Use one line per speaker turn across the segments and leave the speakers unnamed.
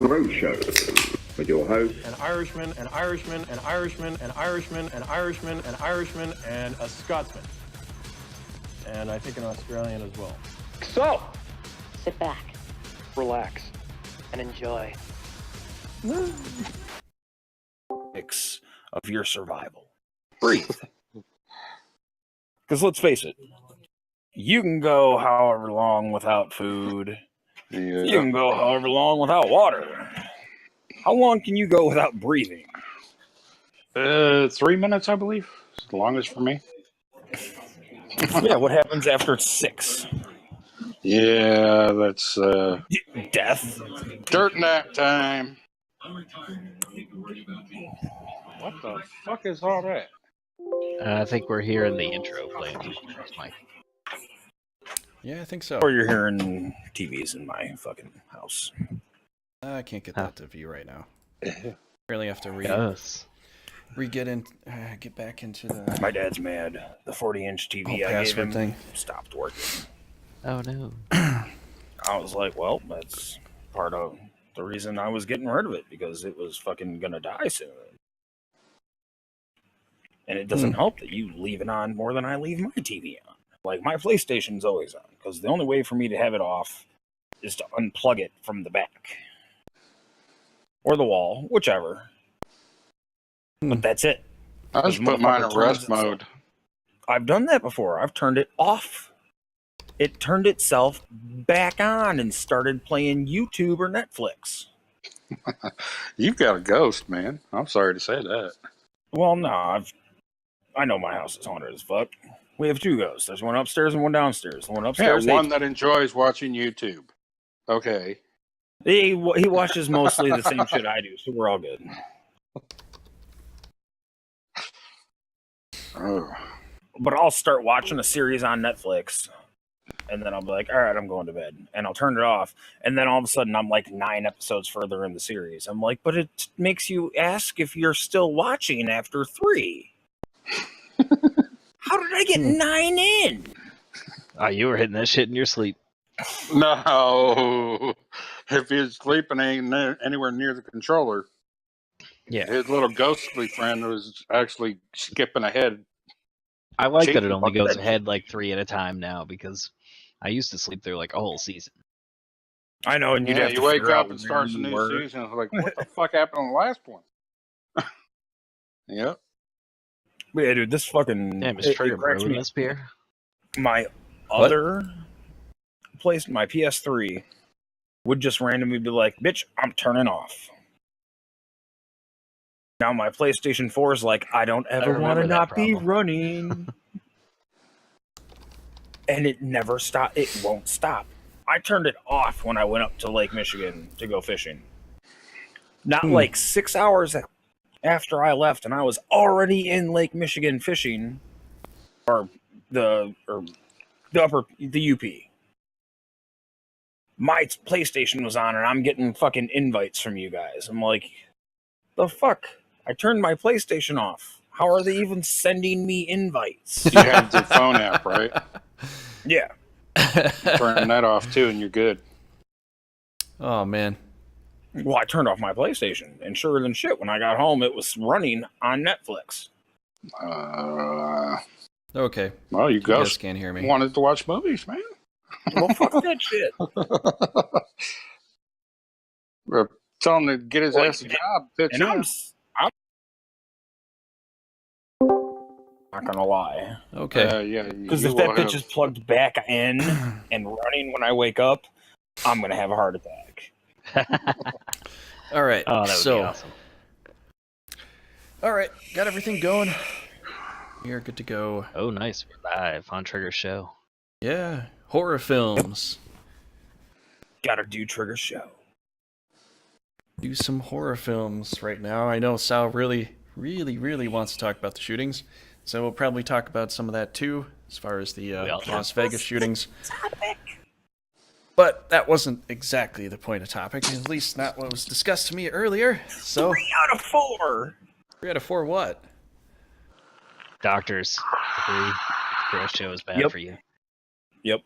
Road Show with your host,
an Irishman, an Irishman, an Irishman, an Irishman, an Irishman, an Irishman, and a Scotsman. And I think an Australian as well.
So,
Sit back,
relax, and enjoy.
Of your survival. Breathe. Because let's face it, you can go however long without food.
Yeah.
You can go however long without water. How long can you go without breathing?
3 minutes, I believe. It's the longest for me.
Yeah, what happens after 6?
Yeah, that's
Death.
dirt nap time. What the fuck is all that?
I think we're hearing the intro playing. Mike.
Yeah, I think so.
Or you're hearing TVs in my fucking house.
I can't get that to view right now. Really have to get back into the
My dad's mad. The 40-inch TV I gave
password
him
thing
stopped working.
Oh no.
I was like, well, that's part of the reason I was getting rid of it, because it was fucking gonna die soon. And it doesn't help that you leave it on more than I leave my TV on. Like, my PlayStation's always on, because the only way for me to have it off is to unplug it from the back. Or the wall, whichever. But that's it.
I just put mine in rest mode.
I've done that before. I've turned it off. It turned itself back on and started playing YouTube or Netflix.
You've got a ghost, man. I'm sorry to say that.
Well, no, I know my house is haunted as fuck. We have 2 ghosts. There's one upstairs and one downstairs. The one upstairs,
one that enjoys watching YouTube. Okay.
he watches mostly the same shit I do, so we're all good.
Oh.
But I'll start watching a series on Netflix, and then I'll be like, all right, I'm going to bed. And I'll turn it off, and then all of a sudden I'm like 9 episodes further in the series. I'm like, but it makes you ask if you're still watching after 3. How did I get 9 in?
Oh, you were hitting that shit in your sleep.
No. If he's sleeping anywhere near the controller,
Yeah.
his little ghostly friend was actually skipping ahead.
I like that it
Chicken
only
bucket.
goes ahead like 3 at a time now, because I used to sleep through like a whole season.
I know, and you'd have
You
to
wake
figure out
up and
where
starts a
you
new
were.
season. It's like, what the fuck happened on the last one? Yep.
But yeah, dude, this fucking...
Damn, is
it
Trigger
cracks
brewing
me.
this beer?
My other place, my PS3, would just randomly be like, bitch, I'm turning off. Now my PlayStation 4 is like, I don't ever want
remember
to
that
not be
problem.
running. And it never stop. It won't stop. I turned it off when I went up to Lake Michigan to go fishing. Not like 6 hours after I left, and I was already in Lake Michigan fishing, or the UP. My PlayStation was on, and I'm getting fucking invites from you guys. I'm like, the fuck? I turned my PlayStation off. How are they even sending me invites?
You have the phone app, right?
Yeah.
Turn that off too, and you're good.
Oh man.
Well, I turned off my PlayStation, and sure than shit, when I got home, it was running on Netflix.
Okay.
Well, you
You guys
ghost
can't hear me.
wanted to watch movies, man.
Well, fuck that shit.
We're telling him to get his
Like,
ass a job. Pitch
And
in.
I'm not gonna lie.
Okay.
Yeah.
Because
you
if that
will
bitch
have-
is plugged back in and running when I wake up, I'm gonna have a heart attack.
All right.
Oh, that would be awesome.
All right, got everything going. We're good to go.
Oh, nice. We're live on Trigger Show.
Yeah, horror films.
Gotta do Trigger Show.
Do some horror films right now. I know Sal really wants to talk about the shootings, so we'll probably talk about some of that too, as far as the Las Vegas shootings. But that wasn't exactly the point of topic, at least not what was discussed to me earlier. So
3 out of 4.
3 out of 4 what?
Doctors. The Trigger Show is bad for you.
Yep.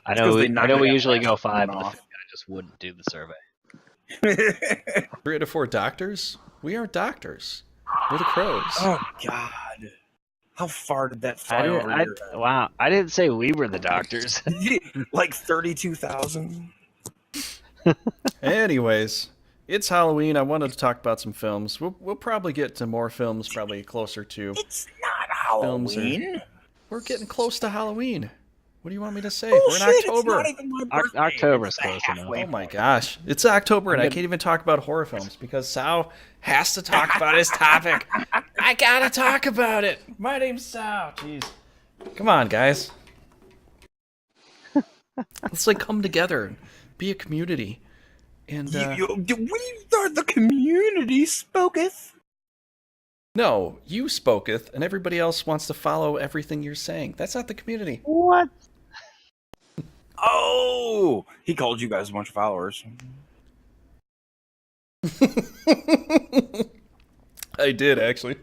I know we usually go 5, but
off.
I just wouldn't do the survey.
3 out of 4 doctors? We aren't doctors. We're the Crows.
Oh God! How far did that fly over your head?
Wow, I didn't say we were the doctors.
Like 32,000.
Anyways, it's Halloween. I wanted to talk about some films. We'll probably get to more films probably closer to.
It's not
Films
Halloween.
We're getting close to Halloween. What do you want me to say?
Bullshit,
We're in October.
It's not even my birthday.
October's
It's
close enough.
halfway
Oh my
point.
gosh. It's October and I can't even talk about horror films because Sal has to talk about his topic. I gotta talk about it. My name's Sal. Jeez. Come on, guys. Let's like come together and be a community. And
We are the community, spoketh.
no, you spoketh and everybody else wants to follow everything you're saying. That's not the community.
What?
Oh, he called you guys a bunch of followers.
I did actually.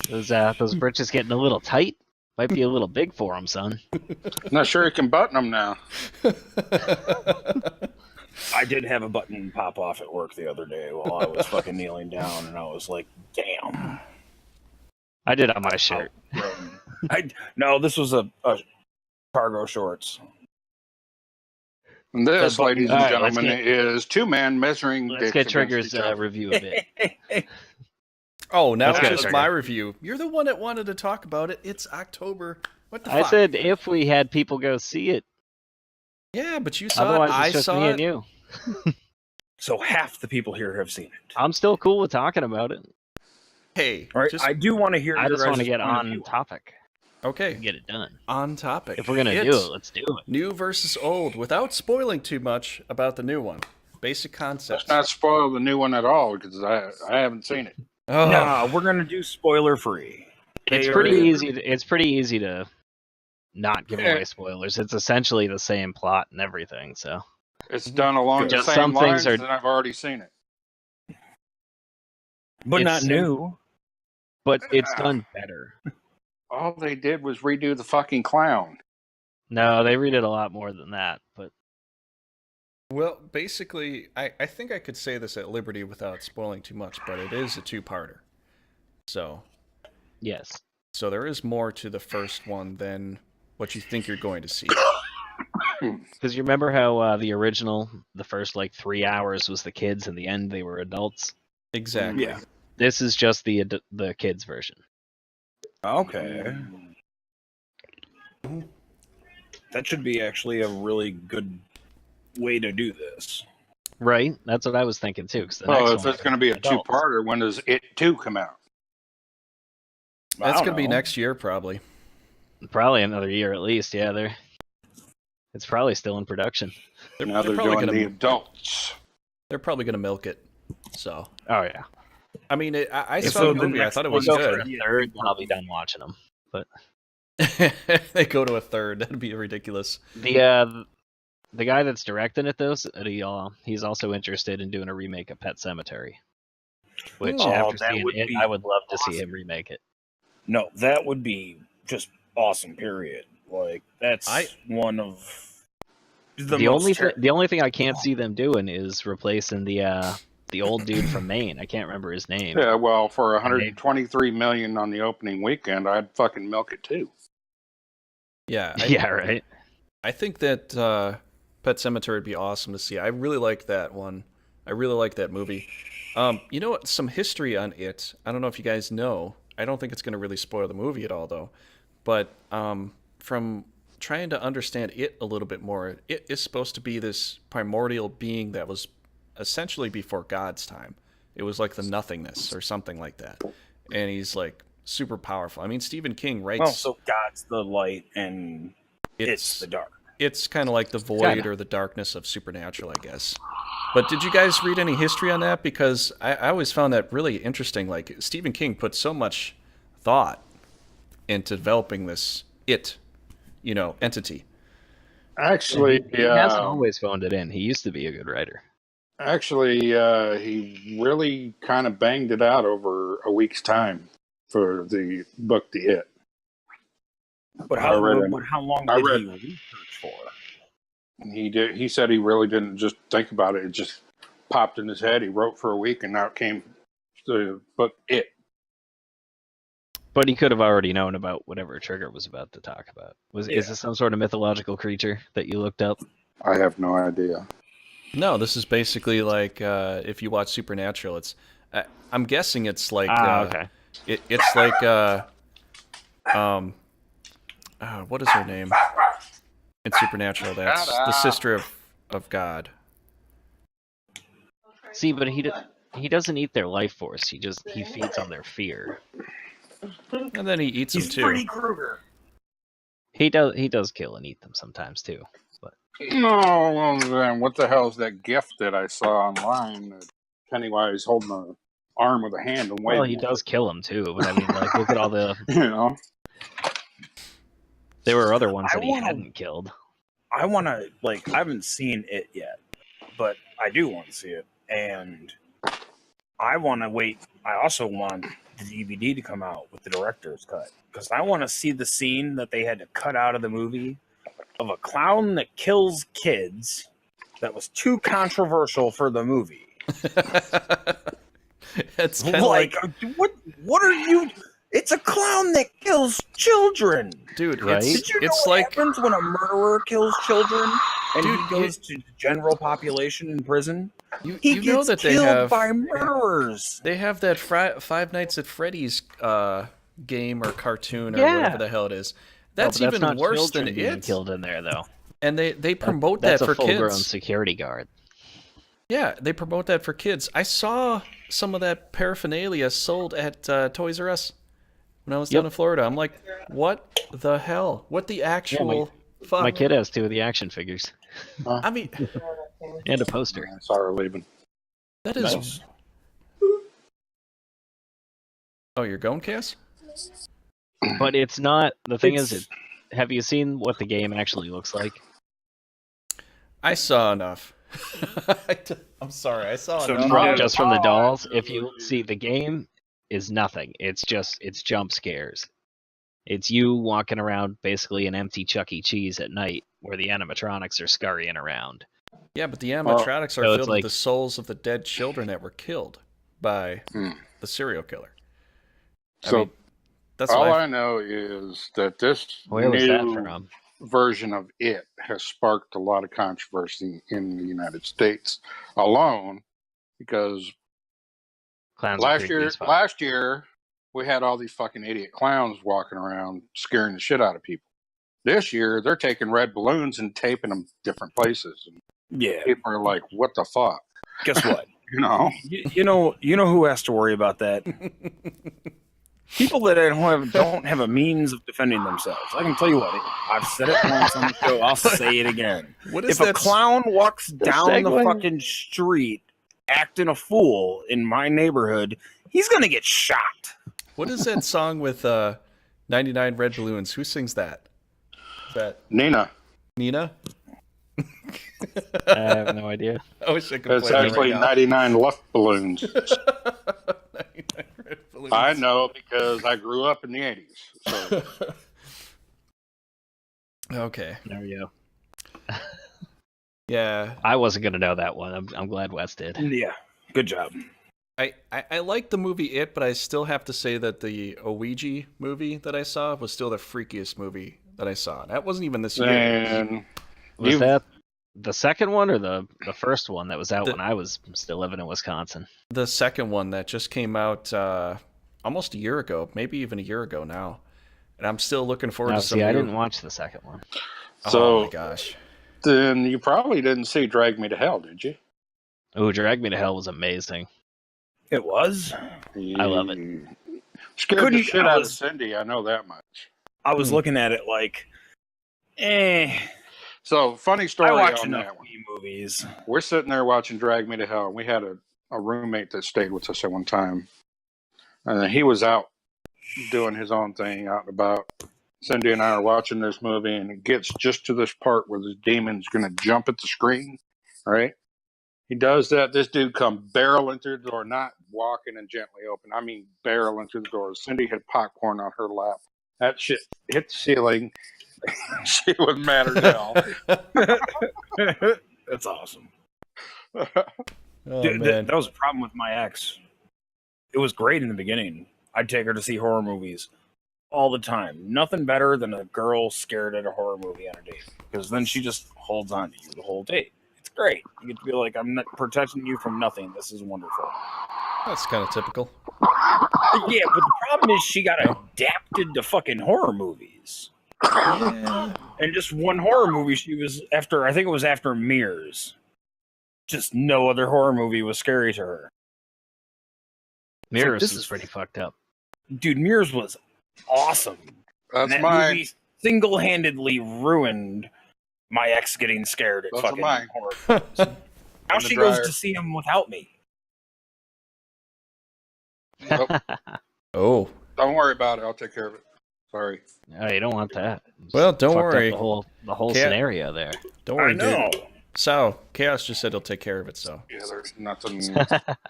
Those britches getting a little tight. Might be a little big for him, son.
Not sure you can button them now.
I did have a button pop off at work the other day while I was fucking kneeling down, and I was like, damn.
I did on my shirt.
No, this was a cargo shorts.
And this,
All
ladies and
right, let's
gentlemen, is 2 men measuring
Let's
dicks
get
against
Trigger's
each other.
review a bit.
Oh, now
Let's
it's
get it,
just
Trigger.
my review. You're the one that wanted to talk about it. It's October. What the
I
fuck?
said if we had people go see it.
Yeah, but you saw
Otherwise,
it. I
it's just
saw
me
it.
and you.
So half the people here have seen it.
I'm still cool with talking about it.
Hey,
All right,
just
I do want to hear.
I
your
just want to
guys'
get
point of
on
view.
topic
okay.
and get it done.
On topic.
If we're gonna do
It's
it, let's do it.
New versus old, without spoiling too much about the new one. Basic concepts.
Let's not spoil the new one at all because I haven't seen it.
Oh,
No, we're gonna do spoiler free.
It's pretty easy to not give away spoilers. It's essentially the same plot and everything. So
It's done along the
Just
same
some things
lines,
are-
and I've already seen it.
but not
it's-
new.
but it's done better.
All they did was redo the fucking clown.
No, they read it a lot more than that. But
well, basically, I think I could say this at liberty without spoiling too much, but it is a 2-parter. So
yes,
there is more to the first one than what you think you're going to see.
because you remember how the original, the first like 3 hours was the kids, and the end they were adults.
Exactly.
Yeah.
This is just the kids version.
Okay. That should be actually a really good way to do this.
Right? That's what I was thinking too. Because
Well, if it's going to be a 2-parter, when does It 2 come out?
That's
I
going to be
don't know.
next year, probably.
probably another year at least. Yeah, it's probably still in production.
Now they're
probably
doing
gonna-
the adults.
They're probably going to milk it. So,
Oh yeah.
I mean, I
If
saw
so,
the
the
movie. I
next
thought it was
We'll
one's
go for
good.
a third, and I'll be done watching them.
They go to a third. That'd be ridiculous.
The guy that's directing it though, he's also interested in doing a remake of Pet Cemetery. Which
Oh,
after
that
seeing
would
it,
be
I would love to see
awesome.
him remake it.
No, that would be just awesome. Period. Like that's one of
The only thing I can't see them doing is replacing the old dude from Maine. I can't remember his name.
Yeah, well, for 123 million on the opening weekend, I'd fucking milk it too.
Yeah.
Yeah, right.
I think that Pet Sematary would be awesome to see. I really like that one. I really like that movie. You know what? Some history on it. I don't know if you guys know. I don't think it's going to really spoil the movie at all, though. But from trying to understand it a little bit more, it is supposed to be this primordial being that was essentially before God's time. It was like the nothingness or something like that. And he's like super powerful. I mean, Stephen King writes...
Well, so God's the light and it's the dark.
It's kind of like the void or the darkness of Supernatural, I guess. But did you guys read any history on that? Because I always found that really interesting. Like, Stephen King put so much thought into developing this entity.
Actually,
He hasn't always phoned it in. He used to be a good writer.
Actually, he really kind of banged it out over a week's time for the book, The It.
But how long did he research for?
He did. He said he really didn't just think about it. It just popped in his head. He wrote for a week, and now it came to the book It.
But he could have already known about whatever Trigger was about to talk about. Is this some sort of mythological creature that you looked up?
I have no idea.
No, this is basically like if you watch Supernatural. It's I'm guessing it's like
okay.
It's like what is her name? In Supernatural, that's the sister of God.
See, but he doesn't eat their life force. He feeds on their fear.
And then he eats them too.
Freddy Krueger.
He does kill and eat them sometimes too. But
No, well, then what the hell is that gift that I saw online? That Pennywise holding an arm with a hand and waving.
well, he does kill them too. But I mean, like, look at all the.
You know.
There were other ones that he hadn't killed.
I want to, like, I haven't seen it yet, but I do want to see it. And I want to wait. I also want the DVD to come out with the director's cut, because I want to see the scene that they had to cut out of the movie of a clown that kills kids that was too controversial for the movie.
It's kind of
like what are you? It's a clown that kills children,
dude.
Right?
Did you know
it's
what
like
happens when a murderer kills children and
Dude,
he goes to the general population in prison?
you
He
know
gets
that they
killed
have
by murderers.
they have that Five Nights at Freddy's game or cartoon or
Yeah.
whatever the hell it is. That's
No, but
even
not
worse than
children being
it.
killed in there though.
And they promote
That's
that for
a full-grown
kids.
security guard.
Yeah, they promote that for kids. I saw some of that paraphernalia sold at Toys R Us when I was down in Florida. I'm like, what the hell? What the actual fuck?
My kid has 2 of the action figures
I mean,
and a poster.
I saw her leaving.
that is.
Nice.
Oh, you're going, Cass?
But it's not. The thing is, have you seen what the game actually looks like?
I saw enough. I'm sorry, I saw
So
enough.
no-
Just from the dolls. If you see, the game is nothing. It's jump scares. It's you walking around basically an empty Chuck E. Cheese at night where the animatronics are scurrying around.
Yeah, but the animatronics
so
are
it's
filled
like-
with the souls of the dead children that were killed by the serial killer.
So
mean, that's
all
what
I know is that this
Where was that
new
from?
version of It has sparked a lot of controversy in the United States alone, because
Clowns are creepy as fuck.
last year we had all these fucking idiot clowns walking around scaring the shit out of people. This year they're taking red balloons and taping them different places, and
Yeah.
people are like, "What the fuck?"
Guess what?
You know?
you know who has to worry about that? People that don't have a means of defending themselves. I can tell you what, I've said it once on the show, I'll say it again.
What is
If a
that?
clown walks down the
segue.
fucking street acting a fool in my neighborhood, he's gonna get shot.
What is that song with 99 Red Balloons? Who sings that? Is that
Nina.
Nina?
I have no idea.
I wish I could
It's
play that
actually
right now.
99 Luft balloons.
99 Red Balloons.
I know because I grew up in the 80s. So
Okay.
There we go.
Yeah.
I wasn't gonna know that one. I'm glad Wes did.
Yeah, good job.
I like the movie It, but I still have to say that the Ouija movie that I saw was still the freakiest movie that I saw. That wasn't even this year.
and
Was
you've-
that the second one or the first one that was out
The-
when I was still living in Wisconsin?
The second one that just came out almost a year ago, maybe even a year ago now. And I'm still looking forward
No,
to some
see, I
new-
didn't watch the second one.
Oh
So-
my gosh.
then you probably didn't see Drag Me to Hell, did you?
Oh, Drag Me to Hell was amazing.
It was.
I love it.
Scared
Couldn't-
the shit
I
out of
was-
Cindy, I know that much.
I was looking at it like,
So, funny story
I watch
on
enough
that one.
movies.
We're sitting there watching Drag Me to Hell, and we had a roommate that stayed with us at one time. And he was out doing his own thing, out and about. Cindy and I are watching this movie, and it gets just to this part where the demon's going to jump at the screen, right? He does that. This dude come barreling through the door, not walking and gently open. I mean, barreling through the door. Cindy had popcorn on her lap. That shit hit the ceiling. She was mad as hell.
That's awesome.
Oh,
Dude,
man.
that was a problem with my ex. It was great in the beginning. I'd take her to see horror movies all the time. Nothing better than a girl scared at a horror movie on a date, because then she just holds on to you the whole date. It's great. You get to be like, I'm not protecting you from nothing. This is wonderful.
That's kind of typical.
Yeah, but the problem is she got adapted to fucking horror movies.
Yeah.
And just one horror movie she was after, I think it was after Mirrors. Just no other horror movie was scary to her.
Mirrors
this
is
is-
pretty fucked up.
Dude, Mirrors was awesome.
That's
that
mine.
movie single-handedly ruined my ex getting scared at
Those are
fucking
mine.
horror movies. Now
the
she goes
dryer.
to see them without me.
Nope.
Oh.
Don't worry about it. I'll take care of it. Sorry.
Oh, you don't want that.
Well, don't
Fucked up
worry.
The whole
Cat-
scenario there.
Don't
I
worry,
know.
dude. So, Chaos just said he'll take care of it, so.
Yeah, there's nothing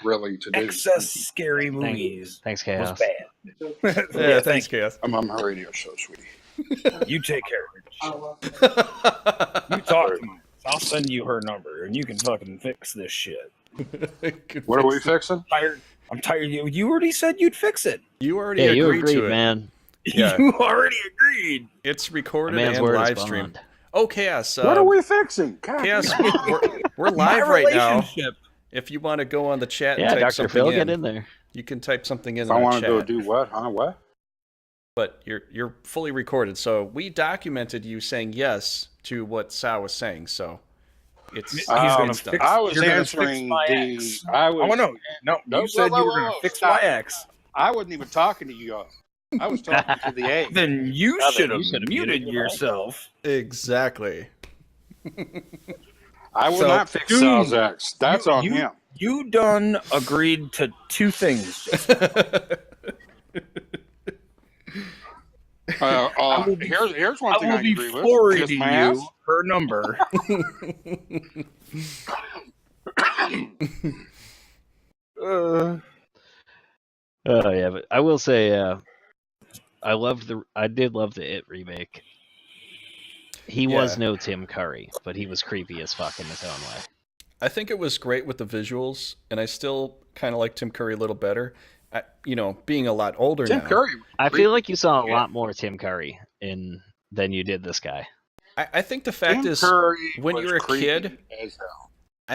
really to do.
Excess scary movies
Thanks,
was
Chaos.
bad.
Yeah, thanks, Chaos.
I'm on my radio show, sweetie.
You take care of it. You talk to me. I'll send you her number, and you can fucking fix this shit.
What are we fixing?
I'm tired. You already said you'd fix it.
You already
Yeah, you
agreed
agreed,
to it.
man.
Yeah.
You already agreed.
It's
A
recorded
man's
and
word
live
is
streamed.
bond.
Oh, Chaos.
What are we fixing? God
Chaos,
damn.
we're
My
live right now.
relationship.
If you want to go on the chat and
Yeah,
type
Dr.
something
Phil,
in,
get in there.
you can type something in
If
the
I
chat.
want to go do what? Huh? What?
But you're fully recorded, so we documented you saying yes to what Sal was saying. So it's
He's gonna
stuff.
fix-
I was
You're gonna
answering
fix my
the.
ex.
I was.
Oh no, no!
No,
You said
whoa,
you were
whoa,
gonna
whoa,
fix
stop.
my ex.
I wasn't even talking to you all. I was talking to the A.
Then you
Oh, then
should have
you should've
muted
muted your mic.
yourself.
Exactly.
I will
So,
not fix
dude,
Sal's ex. That's on
you-
him.
You done agreed to two things.
Here's one
I
thing
will
I
be
agree with.
forwarding
Kiss my ass.
you her number.
Oh yeah, but I will say, I did love the It remake. He was
Yeah.
no Tim Curry, but he was creepy as fuck in his own way.
I think it was great with the visuals, and I still kind of like Tim Curry a little better. Being a lot older
Tim
now.
Curry.
I feel like you saw a
Yeah.
lot more Tim Curry than you did this guy.
I think the fact
Tim
is,
Curry
when
was
you're a
creepy
kid,
as hell.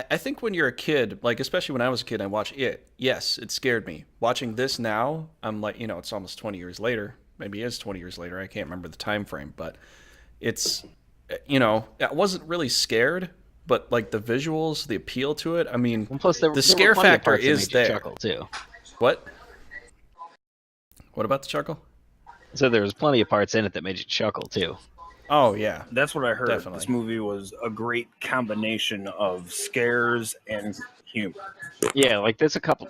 I think when you're a kid, like especially when I was a kid, I watched it. Yes, it scared me. Watching this now, I'm like, it's almost 20 years later. Maybe it is 20 years later. I can't remember the time frame, but it's, I wasn't really scared, but like the visuals, the appeal to it. I mean,
And plus, there
the
were
scare
plenty of
factor
parts that
is
made you
there.
chuckle too.
What? What about the chuckle?
So there was plenty of parts in it that made you chuckle too.
Oh yeah,
That's what I heard.
Definitely.
This movie was a great combination of scares and humor.
Yeah, like there's a couple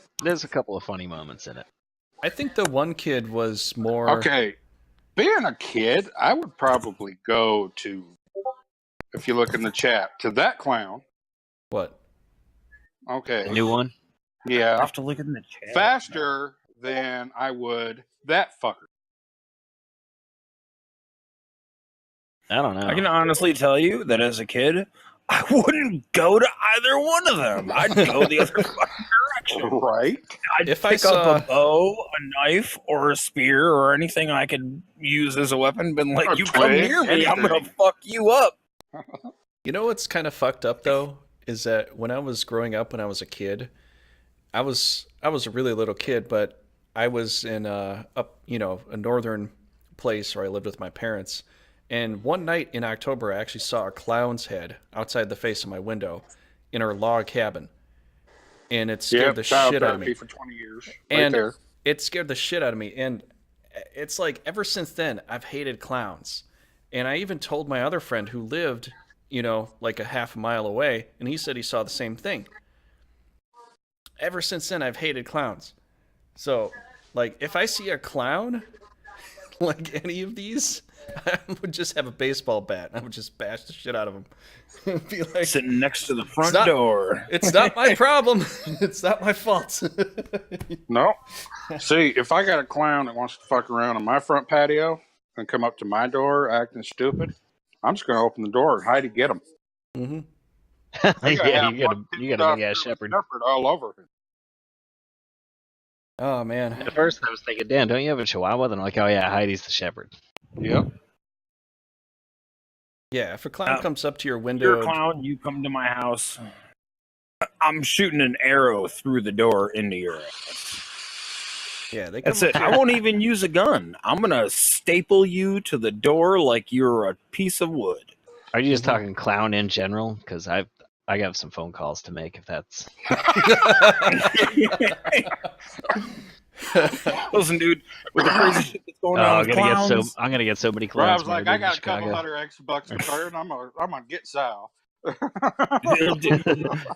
of funny moments in it.
I think the one kid was more.
Okay, being a kid, I would probably go to, if you look in the chat, to that clown.
What?
Okay,
The new one.
I
yeah,
have to look in the chat.
faster than I would that fucker.
I don't know.
I can honestly tell you that as a kid, I wouldn't go to either one of them. I'd go the other fucking direction.
Right?
I'd
If I
pick
saw-
up a bow, a knife, or a spear, or anything I could use as a weapon. Been like,
A
you come
twig,
near me, I'm gonna
anything.
fuck you up.
You know what's kind of fucked up though is that when I was growing up, when I was a kid, I was a really little kid, but I was in a northern place where I lived with my parents. And one night in October, I actually saw a clown's head outside the face of my window in our log cabin, and it scared the
child
shit out of
therapy
me.
for 20 years. Right
And
there.
it scared the shit out of me. And it's like ever since then, I've hated clowns. And I even told my other friend who lived, like a half a mile away, and he said he saw the same thing. Ever since then, I've hated clowns. So, like, if I see a clown, like any of these, I would just have a baseball bat. I would just bash the shit out of them. Be like,
Sitting next to the front
not-
door.
it's not my problem. It's not my fault.
No. See, if I got a clown that wants to fuck around on my front patio, and come up to my door acting stupid, I'm just going to open the door and hide to get them.
Mm-hmm.
Yeah, you got a big ass shepherd.
All over him.
Oh man.
At first, I was thinking, Dan, don't you have a Chihuahua? Then I'm like, oh yeah, Heidi's the shepherd.
Yep.
Yeah, if a clown comes up to your window,
You're a clown. You come to my house. I'm shooting an arrow through the door into your ass.
yeah, they come
That's it. I won't even use a gun. I'm gonna staple you to the door like you're a piece of wood.
Are you just talking clown in general? Because I got some phone calls to make. If that's
Listen, dude, with the crazy shit that's going on with clowns,
I'm gonna get so many
Well, I
clowns.
was like,
murdered
I
in
got a
Chicago.
couple $100 to turn. I'm gonna get Sal.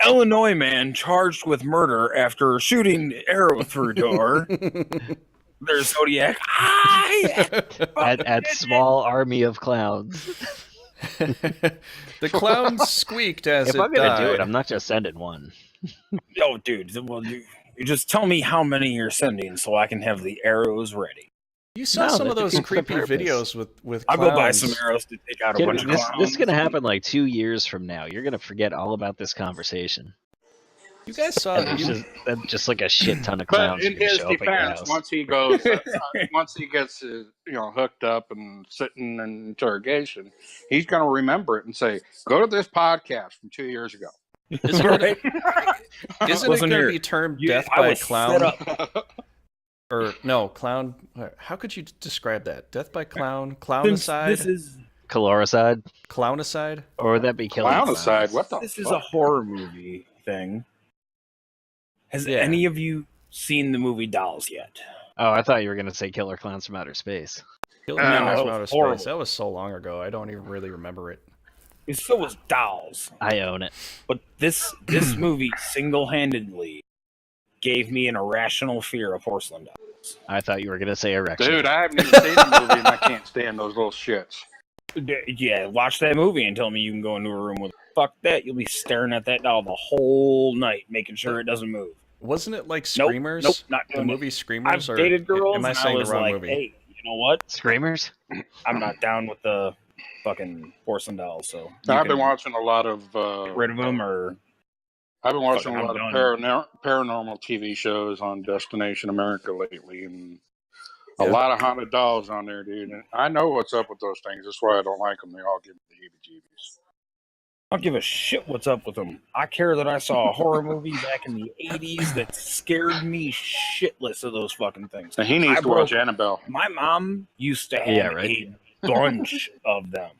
Illinois man charged with murder after shooting arrow through door. There's Zodiac.
at small army of clowns.
the clown squeaked as
If
it
I'm gonna do it,
died.
I'm not just sending one.
Oh, dude. Well, you just tell me how many you're sending so I can have the arrows ready.
You saw
No,
some of
that
those
defeats the
creepy
purpose.
videos with
I'll
clowns.
go buy some arrows to take out a
Kid,
bunch of
this
clowns.
is gonna happen like 2 years from now. You're gonna forget all about this conversation.
You guys saw
And there's just like a shit ton of
But
clowns
in
are gonna
his
show up at your
defense,
house.
once he goes, once he gets hooked up and sitting in interrogation, he's going to remember it and say, "Go to this podcast from 2 years ago."
Isn't
Right?
it
Listen
going to
here.
be termed
You-
death
I
by
was
clown?
set up.
Or no, clown. How could you describe that? Death by clown,
Since
clownicide,
this is
Caloricide,
clownicide.
or would that be killing
Clown
clowns?
aside, what the
this
fuck?
is a horror movie thing. Has
Yeah.
any of you seen the movie Dolls yet?
Oh, I thought you were gonna say Killer Clowns from Outer Space.
Killer
No,
Clowns
it
from
was
Outer
horrible.
Space. That was so long ago. I don't even really remember it.
So was Dolls.
I own it.
But this movie single-handedly gave me an irrational fear of porcelain dolls.
I thought you were gonna say erection.
Dude, I haven't even seen the movie and I can't stand those little shits.
Yeah, watch that movie and tell me you can go into a room with fuck that. You'll be staring at that doll the whole night, making sure it doesn't move.
Wasn't it like
Nope,
Screamers?
nope, not
The
doing it.
movie Screamers?
I've
or
dated girls
am I
and
saying
I was
the wrong
like,
movie?
hey, you know what?
Screamers?
I'm not down with the fucking porcelain dolls, so
I've been watching a lot of
get rid of them or
I've been watching
Fucking
a lot
I'm
of paranormal TV shows on Destination America lately, and a
Yeah.
lot of haunted dolls on there, dude. And I know what's up with those things. That's why I don't like them. They all give me the heebie-jeebies.
I don't give a shit what's up with them. I care that I saw a horror movie back in the 80s that scared me shitless of those fucking things.
And he needs
I
to watch
broke-
Annabelle.
My mom used to have
Yeah, right.
a bunch of them.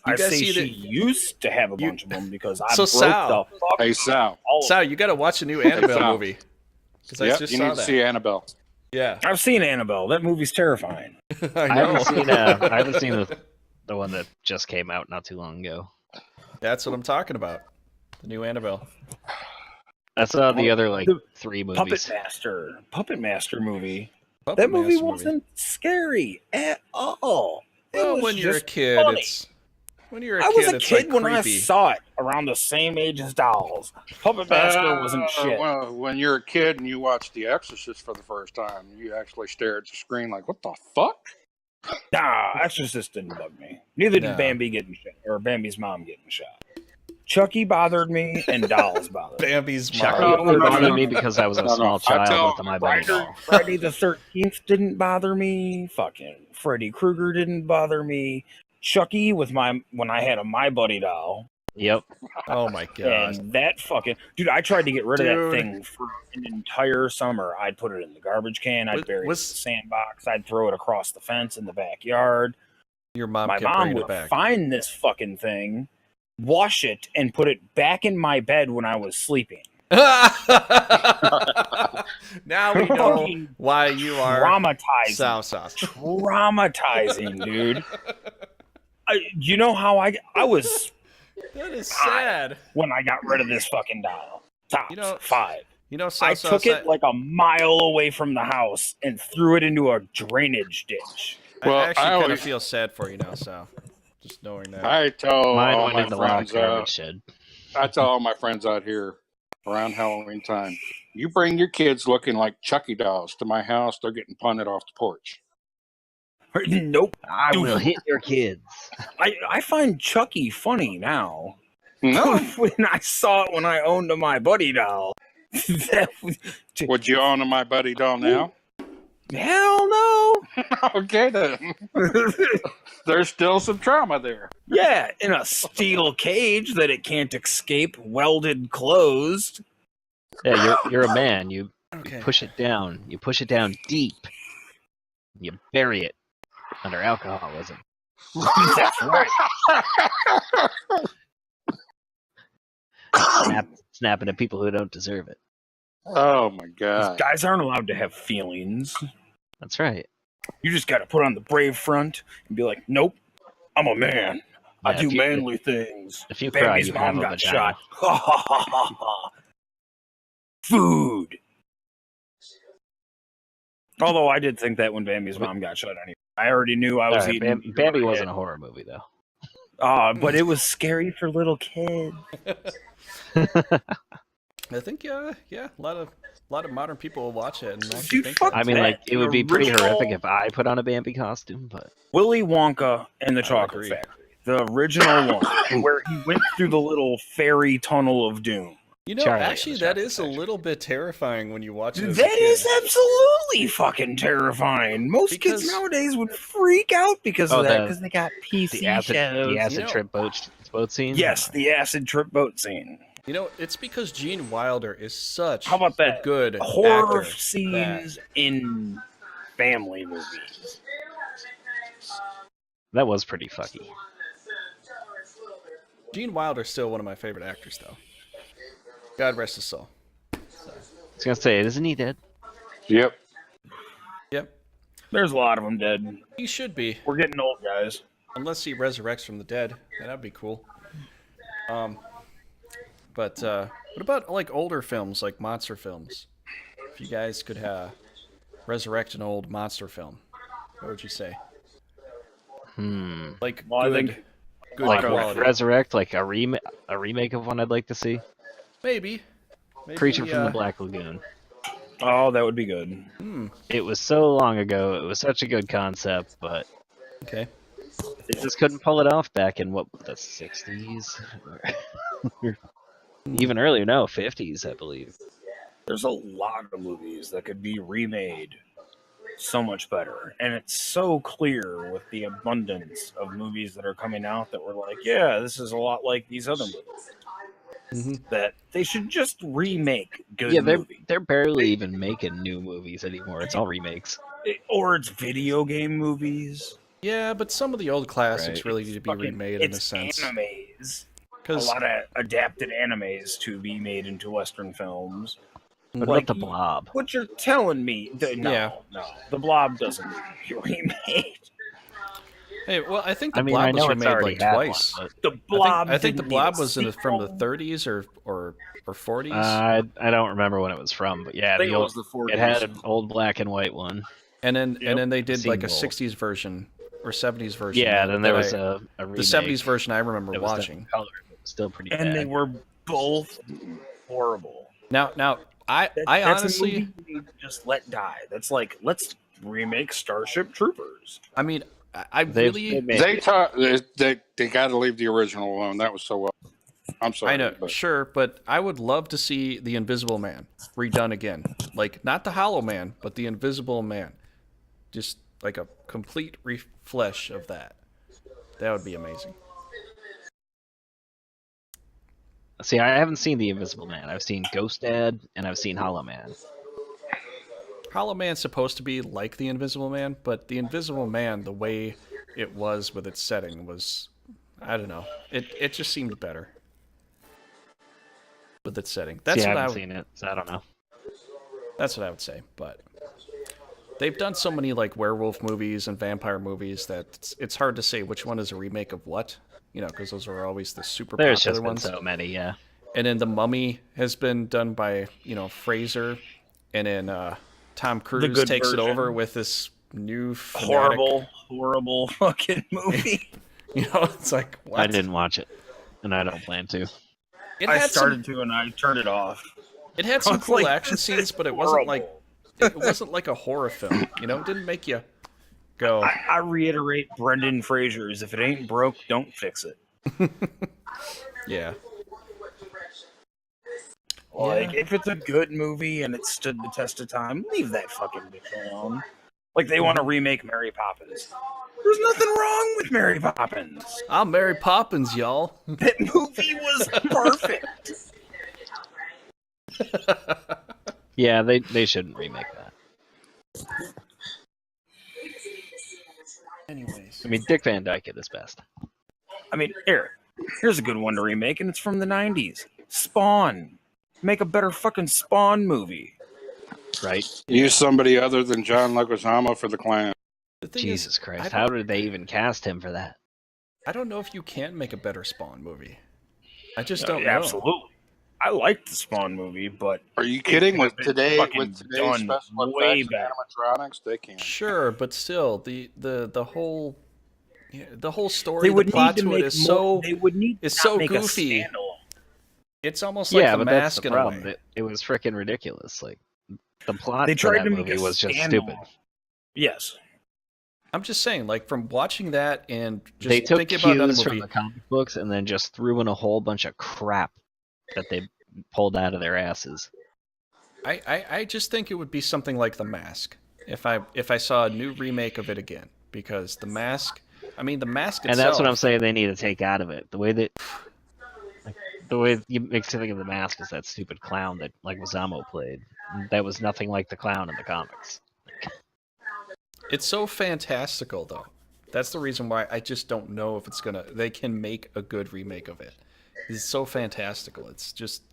You
I
guys
say
see
she
that-
used to have a bunch of them because I
So
broke
Sal-
the fuck
Hey, Sal.
all of
Sal, you got to watch a new Annabelle
Sal.
movie. Because I
Yep,
just
you
saw
need to
that.
see Annabelle.
Yeah,
I've seen Annabelle. That movie's terrifying.
I
I
know.
haven't seen the one that just came out not too long ago.
That's what I'm talking about. The new Annabelle.
I saw the other like
The
3 movies.
Puppet Master movie.
Puppet
That movie
Master
wasn't scary at all. It
Well,
was
when you're a
just
kid,
funny.
it's when you're a
I
kid,
was a
it's
kid
like
when I
creepy.
saw it, around the same age as Dolls. Puppet Master wasn't shit.
Well, when you're a kid and you watch The Exorcist for the first time, you actually stare at the screen like, what the fuck?
Nah, Exorcist didn't bug me. Neither did
No.
Bambi getting shot, or Bambi's mom getting shot. Chucky bothered me, and Dolls bothered me.
Bambi's
Chucky
mom.
only
no,
bothered
no.
me because I was a
No, no.
small
I
child
tell-
with a My Buddy doll.
Friday the 13th didn't bother me. Fucking Freddy Krueger didn't bother me. Chucky with when I had a My Buddy doll.
Yep.
Oh my god.
And that fucking dude, I tried to get rid of that
Dude.
thing for an entire summer. I'd put it in the garbage can. I'd bury it in the sandbox. I'd throw it across the fence in the backyard.
Your mom
My
kept
mom
bringing
would
it back.
find this fucking thing, wash it, and put it back in my bed when I was sleeping.
Now we know
Fucking
why you are
Traumatizing.
sowsauce.
Traumatizing, dude. You know how I was
That is sad.
when I got rid of this fucking dial. Tops,
You know,
5.
You know,
I
sowsauce.
took it like a mile away from the house and threw it into a drainage ditch.
Well,
I actually
I
kind of
always-
feel sad for you now, Sal. Just knowing that.
I tell
Mine
all
went
my
in the log
friends,
garbage shed.
I tell all my friends out here around Halloween time, you bring your kids looking like Chucky dolls to my house, they're getting punted off the porch.
Nope.
I will hit your kids.
I find Chucky funny now.
No.
When I saw it when I owned a My Buddy doll.
Would you own a My Buddy doll now?
Hell no.
Okay, then. There's still some trauma there.
Yeah, in a steel cage that it can't escape, welded closed.
Yeah, you're a man. You
Okay.
push it down. You push it down deep. You bury it under alcoholism.
That's right.
Snapping at people who don't deserve it.
Oh my god.
Guys aren't allowed to have feelings.
That's right.
You just got to put on the brave front and be like, nope, I'm a man. I
Yeah,
do
if you-
manly things.
If you cry,
Baby's
you have
mom
a
got
vagina.
shot. Ha ha ha ha ha. Food. Although I did think that when Bambi's mom got shot anyway. I already knew I was
Alright,
eating.
Bambi wasn't a horror movie, though.
But it was scary for little kids.
I think a lot of modern people will watch it and actually
Dude,
think
fuck
that.
I mean,
that.
like, it would be pretty
Original-
horrific if I put on a Bambi costume, but
Willy Wonka and the
I
Chocolate
agree.
Factory. The original one, where he went through the little fairy tunnel of doom.
You know,
Charlie
actually,
and the
that
Chocolate
is a
Factory.
little bit terrifying when you watch it. As
That
a kid.
is absolutely fucking terrifying. Most
Because-
kids nowadays would freak out because
Oh,
of that,
the-
because they got PC
the acid
shows.
You know-
trip boat scene?
Yes, the acid trip boat scene.
You know, it's because Gene Wilder is such
How about that?
a good
Horror
actor
scenes in family movies.
That was pretty fucky.
Gene Wilder's still one of my favorite actors, though. God rest his soul.
I was gonna say, isn't he dead?
Yep.
Yep,
There's a lot of them dead.
he should be,
We're getting old, guys.
unless he resurrects from the dead. Then that'd be cool. But what about like older films, like monster films? If you guys could resurrect an old monster film, what would you say? Like
Well, I
good,
think-
good
Like
quality.
resurrect, like a remake of one I'd like to see.
Maybe.
Creature from the Black Lagoon.
Oh, that would be good.
It was so long ago. It was such a good concept, but
Okay.
they just couldn't pull it off back in the 60s, even earlier. No, 50s, I believe.
There's a lot of movies that could be remade so much better. And it's so clear with the abundance of movies that are coming out that we're like, yeah, this is a lot like these other movies. That they should just remake good
Yeah,
movies.
they're barely even making new movies anymore. It's all remakes.
Or it's video game movies.
Yeah, but some of the old classics
Right.
really need to be
Fucking-
remade in a
it's
sense.
animes. A
Because
lot of adapted animes to be made into Western films.
What
Like,
about the Blob?
What you're telling me? No,
Yeah.
no. The Blob doesn't need to be remade.
hey, well, I think the
I mean,
Blob
I
was
know it's
remade
already
like
had
twice.
one,
The Blob.
I think the
didn't
Blob
need a
was from the
sequel.
30s or 40s.
but I don't remember when it was from, but yeah,
I think
the
it
old,
was the 40s.
it had an old black and white one.
and then they did like a
Single.
60s version or 70s version.
Yeah, then there
that
was
I-
a remake.
the 70s version I remember
that was done
watching.
in color. It was still pretty
And
bad.
they were both horrible.
Now I
That's
honestly,
a movie you need to just let die. That's like, let's remake Starship Troopers.
I mean, I
They've-
really,
they made-
They got to leave the original alone. That was so well. I'm sorry.
I know,
but
sure, but I would love to see the Invisible Man redone again. Like not the Hollow Man, but the Invisible Man. Just like a complete reflesh of that. That would be amazing.
See, I haven't seen The Invisible Man. I've seen Ghost Dad and I've seen Hollow Man.
Hollow Man's supposed to be like the Invisible Man, but the Invisible Man, the way it was with its setting was, I don't know. It just seemed better with its setting. That's
See, I
what
haven't seen it, so I don't know.
That's what I would say. But they've done so many like werewolf movies and vampire movies that it's hard to say which one is a remake of what. You know, because those are always the super
There's
popular
just been
ones.
so many, yeah.
And then The Mummy has been done by, Fraser, and then Tom Cruise
good
takes
version.
it over with this new fanatic-
Horrible fucking movie.
It's like what?
I didn't watch it, and I don't plan to.
It
I
had
started to and I turned it off.
It had some
was
cool
like,
action
this
scenes,
is
but it wasn't like
horrible.
it wasn't like a horror film. It didn't make you Go.
I reiterate Brendan Fraser's, if it ain't broke, don't fix it.
Yeah.
Like, if it's a good movie and it stood the test of time, leave that fucking bitch alone. Like, they want to remake Mary Poppins. There's nothing wrong with Mary Poppins.
I'm Mary Poppins, y'all.
That movie was perfect.
Yeah, they shouldn't remake that.
Anyways.
I mean, Dick Van Dyke at his best.
I mean, here's a good one to remake, and it's from the 90s. Spawn. Make a better fucking Spawn movie.
Right?
Use somebody other than John Leguizamo for the clown.
Jesus Christ, how did they even cast him for that?
I don't know if you can make a better Spawn movie. I just don't know.
Absolutely. I liked the Spawn movie, but
Are you kidding? With today's
done
special
way
effects
better.
and animatronics, they can.
Sure, but still, the whole story,
They would
the plot
need to
to it
make
is
more, they would need
it's
to
so
make
goofy.
A standalone.
It's almost like
Yeah,
The
but that's
Mask
the
in a
problem.
way.
It was freaking ridiculous. Like, the plot
They
for
tried
that
to make
movie
a
was just
standalone.
stupid.
Yes.
I'm just saying, like, from watching that and just
They took
thinking about another
cues from
movie.
the comic books and then just threw in a whole bunch of crap that they pulled out of their asses.
I just think it would be something like The Mask if I saw a new remake of it again, because The Mask itself.
And that's what I'm saying they need to take out of it. The way you makes me think of The Mask is that stupid clown that Leguizamo played. That was nothing like the clown in the comics.
It's so fantastical, though. That's the reason why I just don't know if they can make a good remake of it. It's so fantastical. It's just...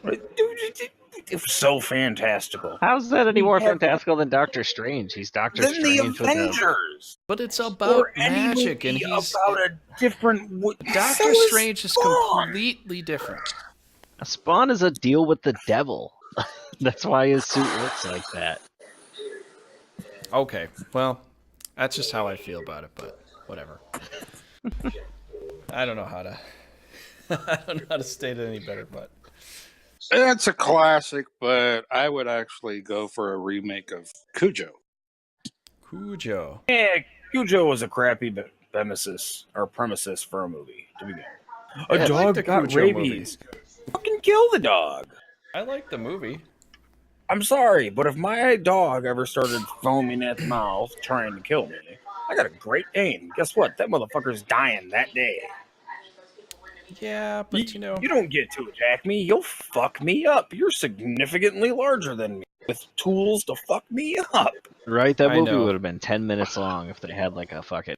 It was so fantastical.
How's that any more fantastical than Doctor Strange? He's Doctor
Then the
Strange with a...
Avengers.
But it's about
Or any
magic, and
movie
he's...
about a different...
Doctor
So
Strange is
Spawn.
completely different.
A Spawn is a deal with the devil. That's why his suit looks like that.
Okay, well, that's just how I feel about it, but whatever. I don't know how to... I don't know how to state it any better, but...
It's a classic, but I would actually go for a remake of Cujo.
Cujo.
Yeah, Cujo was a crappy premises for a movie to begin. A
I
dog
like the
got
Cujo
rabies. Fucking kill the dog.
I like the movie.
I'm sorry, but if my dog ever started foaming at the mouth trying to kill me, I got a Great Dane. Guess what? That motherfucker's dying that day.
Yeah, but you know...
You don't get to attack me. You'll fuck me up. You're significantly larger than me with tools to fuck me up.
Right? That
I
movie
know.
would have been 10 minutes long if they had like a fucking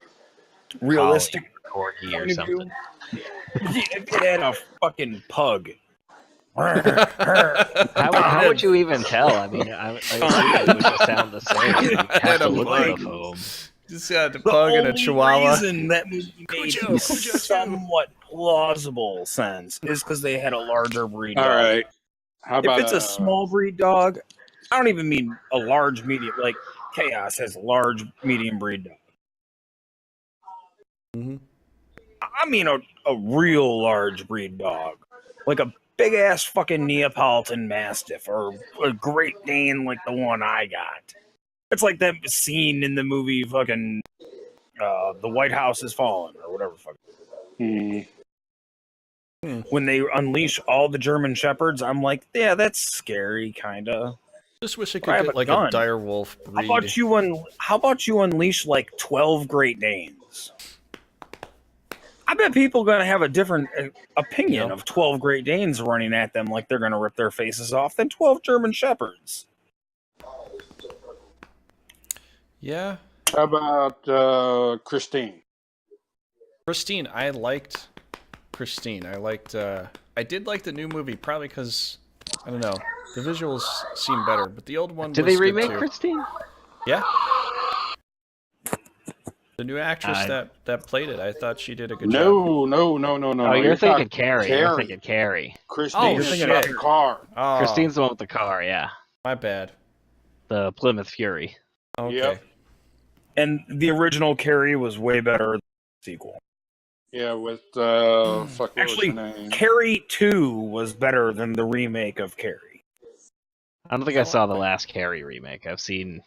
Realistic
corgi or
point of
something.
view. If it had a fucking pug.
How would you even tell? I mean, I assume it would just sound the same. You have to look at the foam.
Just got a
The
pug and a
only
chihuahua.
reason that movie made somewhat plausible sense is because they had a larger breed
All
dog.
right. How about
If it's a small breed dog, I don't even mean a large medium. Like Chaos has a large medium breed dog.
Mhm.
I mean a real large breed dog, like a big ass fucking Neapolitan Mastiff or a Great Dane like the one I got. It's like that scene in the movie fucking The White House Is Fallen or whatever fuck. When they unleash all the German Shepherds, I'm like, yeah, that's scary, kinda.
Just wish I
I
could
have
get
a
like
gun.
a direwolf breed.
How about you unleash like 12 Great Danes? I bet people are gonna have a different opinion of 12 Great Danes running at them like they're gonna rip their faces off than 12 German Shepherds.
Yeah.
How about Christine?
Christine, I liked Christine. I did like the new movie, probably because, I don't know, the visuals seem better, but the old one
Did
was
they
good
remake
too.
Christine?
Yeah. The new actress that played it, I thought she did a good job.
No.
Oh, you're thinking Carrie. You're thinking Carrie.
Christine
you're
is
thinking
about
of-
the car.
Oh,
Christine's the one with the car, yeah.
my bad.
The Plymouth Fury.
Okay.
Yep.
And the original Carrie was way better than the sequel.
Yeah, with what
Actually,
was her name?
Carrie 2 was better than the remake of Carrie.
I don't think I saw the last Carrie remake. I've seen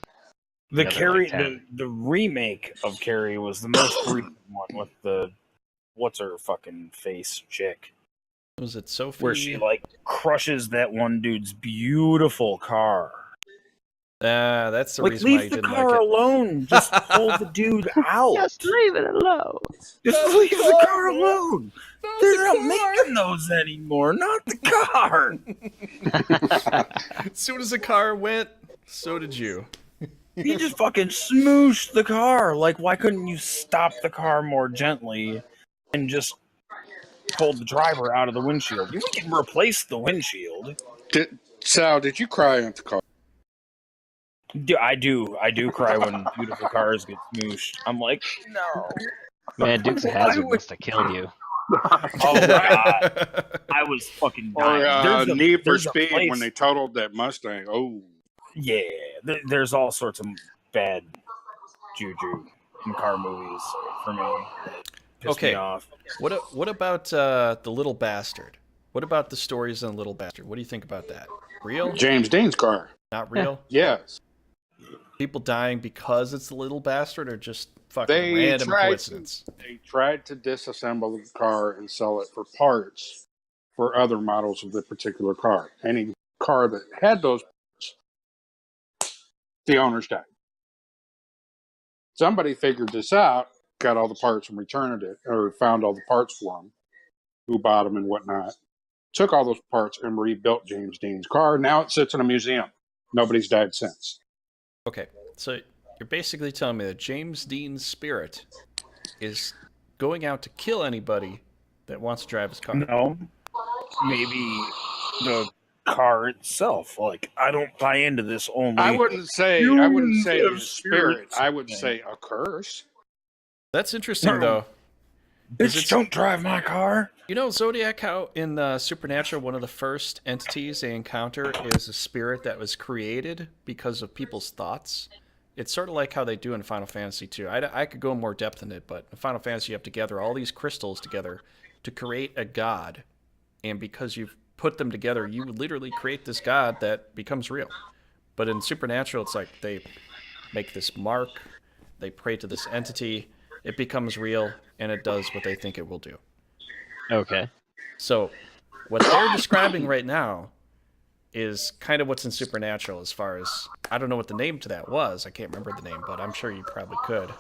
The
other,
Carrie,
like, 10.
the remake of Carrie was the most recent one with the what's her fucking face chick,
Was it Sophie?
where she like crushes that one dude's beautiful car.
That's the
Like,
reason why you
leave the
didn't
car
like it.
alone. Just pull the dude out.
Just leave it alone.
Just leave the car alone. They're not making those anymore. Not the car.
As soon as the car went, so did you.
You just fucking smooshed the car. Like, why couldn't you stop the car more gently and just pull the driver out of the windshield? You can replace the windshield.
Sal, did you cry at the car?
I do cry when beautiful cars get smooshed. I'm like, no.
Man, Dukes of Hazzard must have killed you.
Oh my god, I was fucking dying.
Or Need for
there's a
Speed
place-
when they totaled that Mustang. Oh,
Yeah, there's all sorts of bad juju in car movies for me. Piss me off.
What about The Little Bastard? What about the stories in The Little Bastard? What do you think about that? Real?
James Dean's car.
Not real?
Yes.
People dying because it's The Little Bastard, or just fucking random coincidence?
They tried to disassemble the car and sell it for parts for other models of the particular car. Any car that had those parts, the owners died. Somebody figured this out, got all the parts and returned it, or found all the parts for them, who bought them and whatnot. Took all those parts and rebuilt James Dean's car. Now it sits in a museum. Nobody's died since.
Okay, so you're basically telling me that James Dean's spirit is going out to kill anybody that wants to drive his car.
No, maybe the car itself. Like, I don't buy into this only.
I wouldn't say a spirit. I would say a curse.
That's interesting, though.
Bitch, don't drive my car.
You know, Zodiac, how in Supernatural, one of the first entities they encounter is a spirit that was created because of people's thoughts. It's sort of like how they do in Final Fantasy too. I could go more depth in it, but in Final Fantasy you have to gather all these crystals together to create a god. And because you've put them together, you literally create this god that becomes real. But in Supernatural, it's like they make this mark, they pray to this entity, it becomes real, and it does what they think it will do.
Okay.
So what they're describing right now is kind of what's in Supernatural as far as, I don't know what the name to that was. I can't remember the name, but I'm sure you probably could.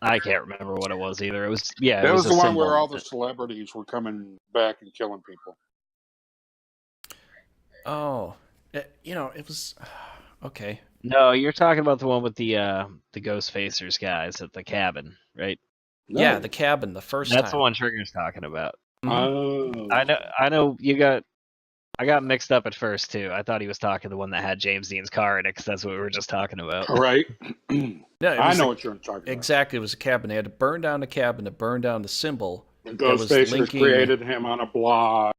I can't remember what it was either. It was
That was the one
symbol.
where all the celebrities were coming back and killing people.
Oh, it was okay.
No, you're talking about the one with the Ghost Facers guys at the cabin, right?
No.
Yeah, the cabin, the first
That's
time.
the one Trigger's talking about.
Oh.
I know I got mixed up at first too. I thought he was talking the one that had James Dean's car in it, because that's what we were just talking about.
Right.
Yeah,
I know what you're talking about.
Exactly, it was a cabin. They had to burn down the cabin to burn down the symbol.
The Ghostfacers created him on a blog.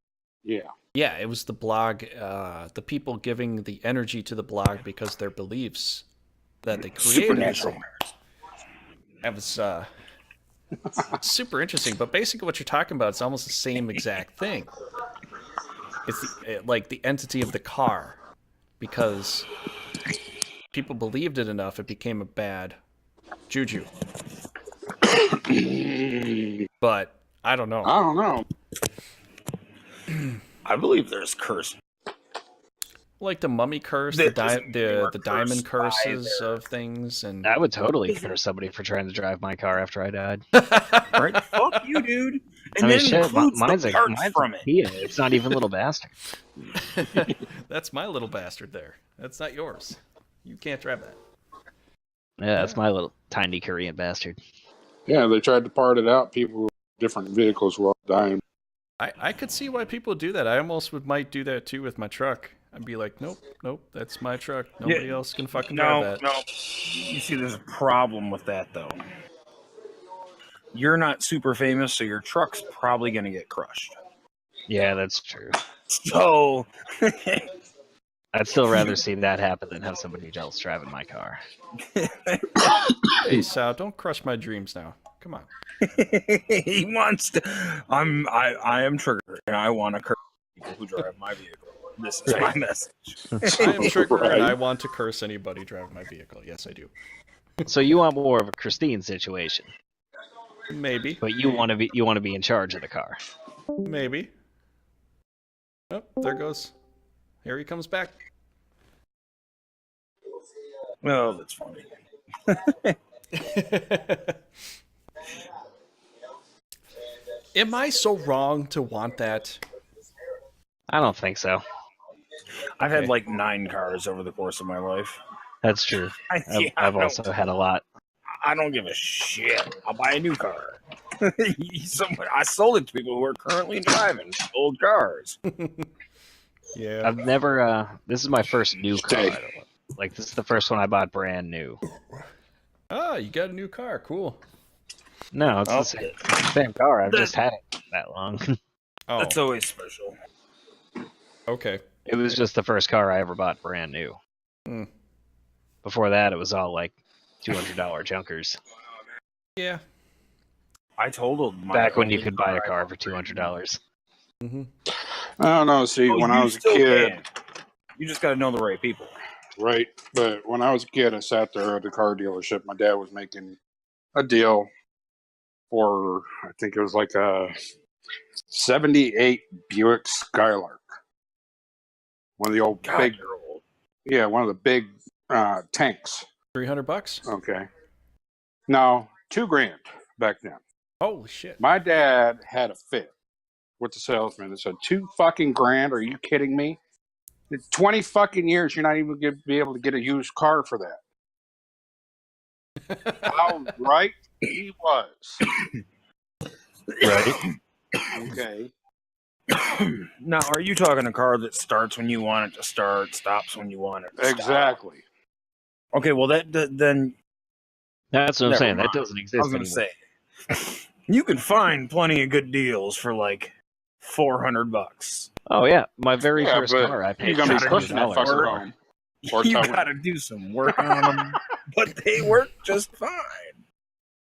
Yeah.
Yeah, it was the blog, the people giving the energy to the blog because their beliefs that they created.
Supernatural.
That was super interesting. But basically what you're talking about is almost the same exact thing. It's like the entity of the car, because people believed it enough, it became a bad juju. But I don't know.
I don't know.
I believe there's curse.
Like the mummy curse,
That
the
doesn't mean they were
diamond
cursed by
curses of things, and
I would totally curse somebody for trying to drive my car after I died.
Right? Fuck you, dude. And
I mean,
then
shit,
includes
mine's
the
a
parts from it.
Kia. It's not even Little Bastard.
That's my little bastard there. That's not yours. You can't drive that.
Yeah, that's my little tiny Korean bastard.
Yeah, they tried to part it out. People with different vehicles were all dying.
I could see why people do that. I almost might do that too with my truck. I'd be like, nope, that's my truck. Nobody else can fucking drive that.
No. You see, there's a problem with that, though. You're not super famous, so your truck's probably going to get crushed.
Yeah, that's true.
So,
I'd still rather see that happen than have somebody else driving my car.
Hey, Sal, don't crush my dreams now. Come on.
he wants to. I am Trigger, and I want to curse people who drive my vehicle. This is my message.
I am Trigger,
Right.
and I want to curse anybody driving my vehicle. Yes, I do.
So you want more of a Christine situation,
Maybe.
but you want to be in charge of the car.
Maybe. Oh, there goes. Here he comes back.
Oh, that's funny.
Am I so wrong to want that?
I don't think so.
I've had
Okay.
like 9 cars over the course of my life.
That's true. I've also had a lot.
I don't give a shit. I'll buy a new car. I sold it to people who are currently driving old cars.
Yeah.
I've never. This is my first new car. Like this is the first one I bought brand new.
Ah, you got a new car. Cool.
No, it's the same car. I've just had it that long.
Oh,
That's always special.
okay.
It was just the first car I ever bought brand new.
Hmm.
Before that, it was all like $200 junkers.
Yeah.
I totaled my
Back when you
only
could buy a
I
car
bought.
for $200.
Mm-hmm.
I don't know. See,
Oh,
when
you
I was a
still
kid,
can. You just got to know the right people.
right? But when I was a kid, I sat there at the car dealership. My dad was making a deal for, I think it was like a 78 Buick Skylark. One of the old
God,
big,
you're old.
yeah, one of the big tanks.
$300?
Okay. No, $2,000 back then.
Holy shit.
My dad had a fit with the salesman and said, $2,000? Are you kidding me? In 20 fucking years, you're not even going to be able to get a used car for that. How right he was.
Right?
Okay.
Now, are you talking a car that starts when you want it to start, stops when you want it to stop?
Exactly.
Okay, well, then
That's what I'm
Never
saying.
mind.
That doesn't
I
exist
was going
anymore.
to say, you can find plenty of good deals for like $400.
Oh yeah, my very
Yeah,
first
but
car, I
you're
paid
going to be
$600
pushing that fucker
for.
home. Or
You
towing
got to do some work on them, but they work just fine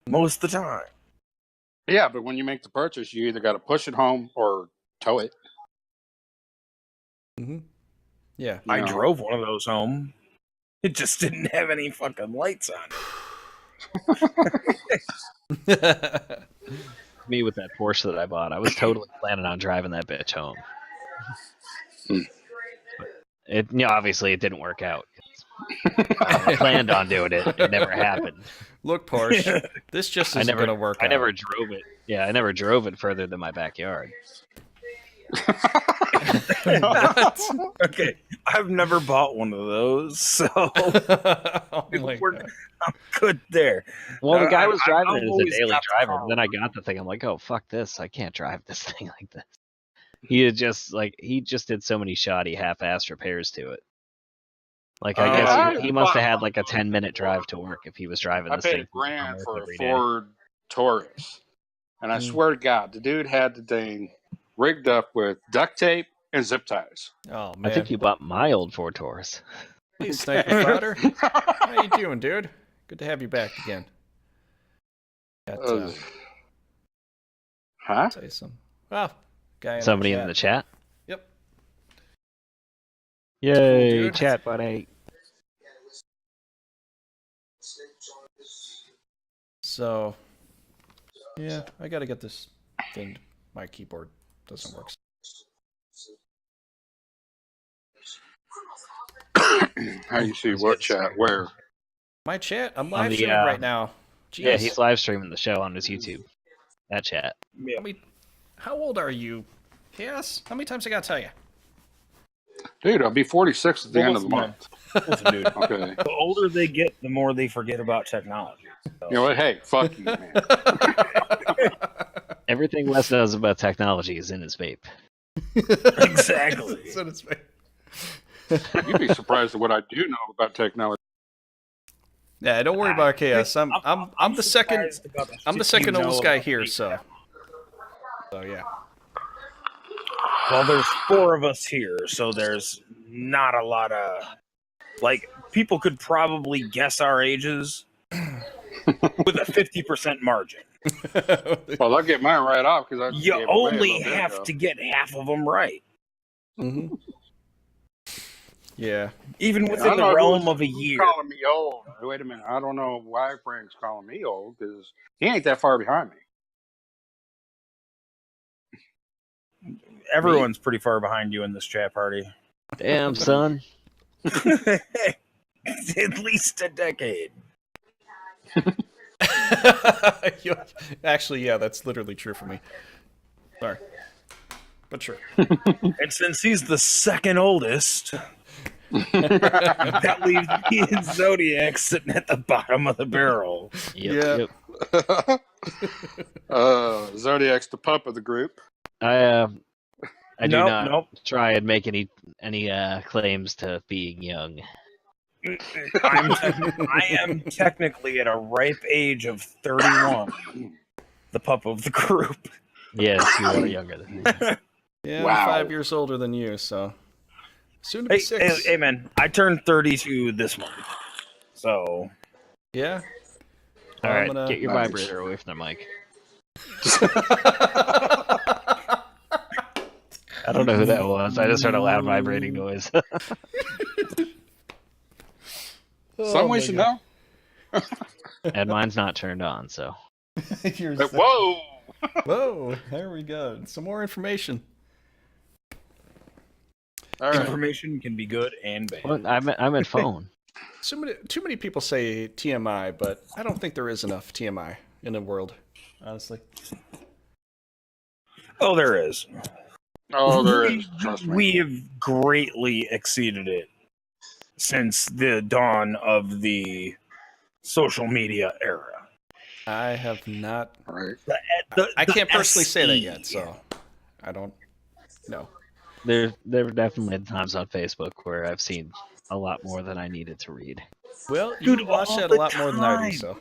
most of the time.
Yeah, but when you make the purchase, you either got to push it home or tow it.
Mm-hmm. Yeah.
I
You know?
drove one of those home. It just didn't have any fucking lights on it.
Me with that Porsche that I bought, I was totally planning on driving that bitch home. But obviously it didn't work out. I planned on doing it. It never happened.
Look, Porsche, this just isn't going to work
I
out.
never drove it. Yeah, I never drove it further than my backyard.
Okay, I've never bought one of those, so
Oh my God.
I'm good there.
Well, the guy was
I've
driving it as a
always
daily
got the
driver.
car.
But then I got the thing. I'm like, oh fuck this! I can't drive this thing like this. He just did so many shoddy half-assed repairs to it. Like I guess he must have had like a 10-minute drive to work if he was driving
I
this
paid
thing.
$1,000 for a
every day.
Ford Taurus. And I swear to God, the dude had the thing rigged up with duct tape and zip ties.
Oh,
I
man.
think you bought my old Ford Taurus.
Hey, Sniper Fodder. How you doing, dude? Good to have you back again. Got,
Huh?
say some. Oh, guy
Somebody in the chat.
Yep.
Yay,
dude.
chat buddy.
So, yeah, I got to get this thing. My keyboard doesn't work.
How you see what chat? Where?
My chat? I'm
On
live
the,
streaming right now. Jeez.
Yeah, he's live streaming the show on his YouTube. That chat.
How old are you? Yes? How many times I got to tell you?
Dude, I'll be 46 at the end of the
Listen,
month.
Listen, dude.
Okay.
The older they get, the more they forget about technology. So.
You know what? Hey, fuck you, man.
Everything Wes knows about technology is in his vape.
Exactly.
It's in its face.
You'd be surprised at what I do know about technology.
Yeah, don't worry about chaos. I'm the second. I'm the second oldest guy here, so yeah.
Well, there's 4 of us here, so there's not a lot of like people could probably guess our ages with a 50% margin.
Well, I'll get mine right off because I
You only have to get half of them right.
Mm-hmm. Yeah.
Even
I
within
don't
the
know
realm
who's
of a year.
calling me old. Wait a minute. I don't know why Frank's calling me old because he ain't that far behind me.
Everyone's pretty far behind you in this chat party.
Damn, son.
At least a decade.
Actually, yeah, that's literally true for me. Sorry. But sure.
And since he's the second oldest, that leaves me and Zodiac sitting at the bottom of the barrel.
Yep.
Zodiac's the pup of the group.
I do not
Nope.
try and make any claims to being young.
I am technically at a ripe age of 31, the pup of the group.
Yes, you are younger than me.
Yeah,
Wow.
I'm 5 years older than you, so soon to be 6.
Hey, man, I turned 32 this month, so
Yeah.
All
I'm
right,
gonna-
get your
Nice.
vibrator away from the mic. I don't know who that was. I just heard a loud vibrating noise.
Some way should know.
And mine's not turned on, so.
You're
But,
so-
whoa!
Whoa, there we go. Some more information.
All right.
information can be good and bad.
Well, I'm at phone.
Too many people say TMI, but I don't think there is enough TMI in the world, honestly.
Oh, there is.
Oh, there is. Trust me.
We have greatly exceeded it since the dawn of the social media era.
I have not.
All right.
I can't personally say that
SE.
yet, so I don't know.
There have definitely been times on Facebook where I've seen a lot more than I needed to read.
Well, you
Dude,
watch
all
that a
the
lot more than I
time.
do, so.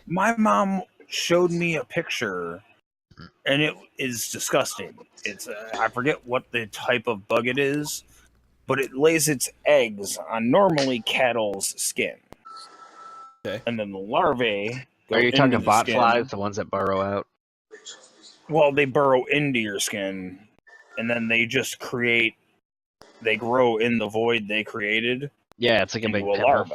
My mom showed me a picture, and it is disgusting. It's I forget what the type of bug it is, but it lays its eggs on normally cattle's skin.
Okay.
And then the larvae go
Are you
into
talking
the
bot
skin.
flies, the ones that burrow out?
Well, they burrow into your skin, and then they just they grow in the void they created
Yeah, it's like a
into
big
a
pimple.
larva.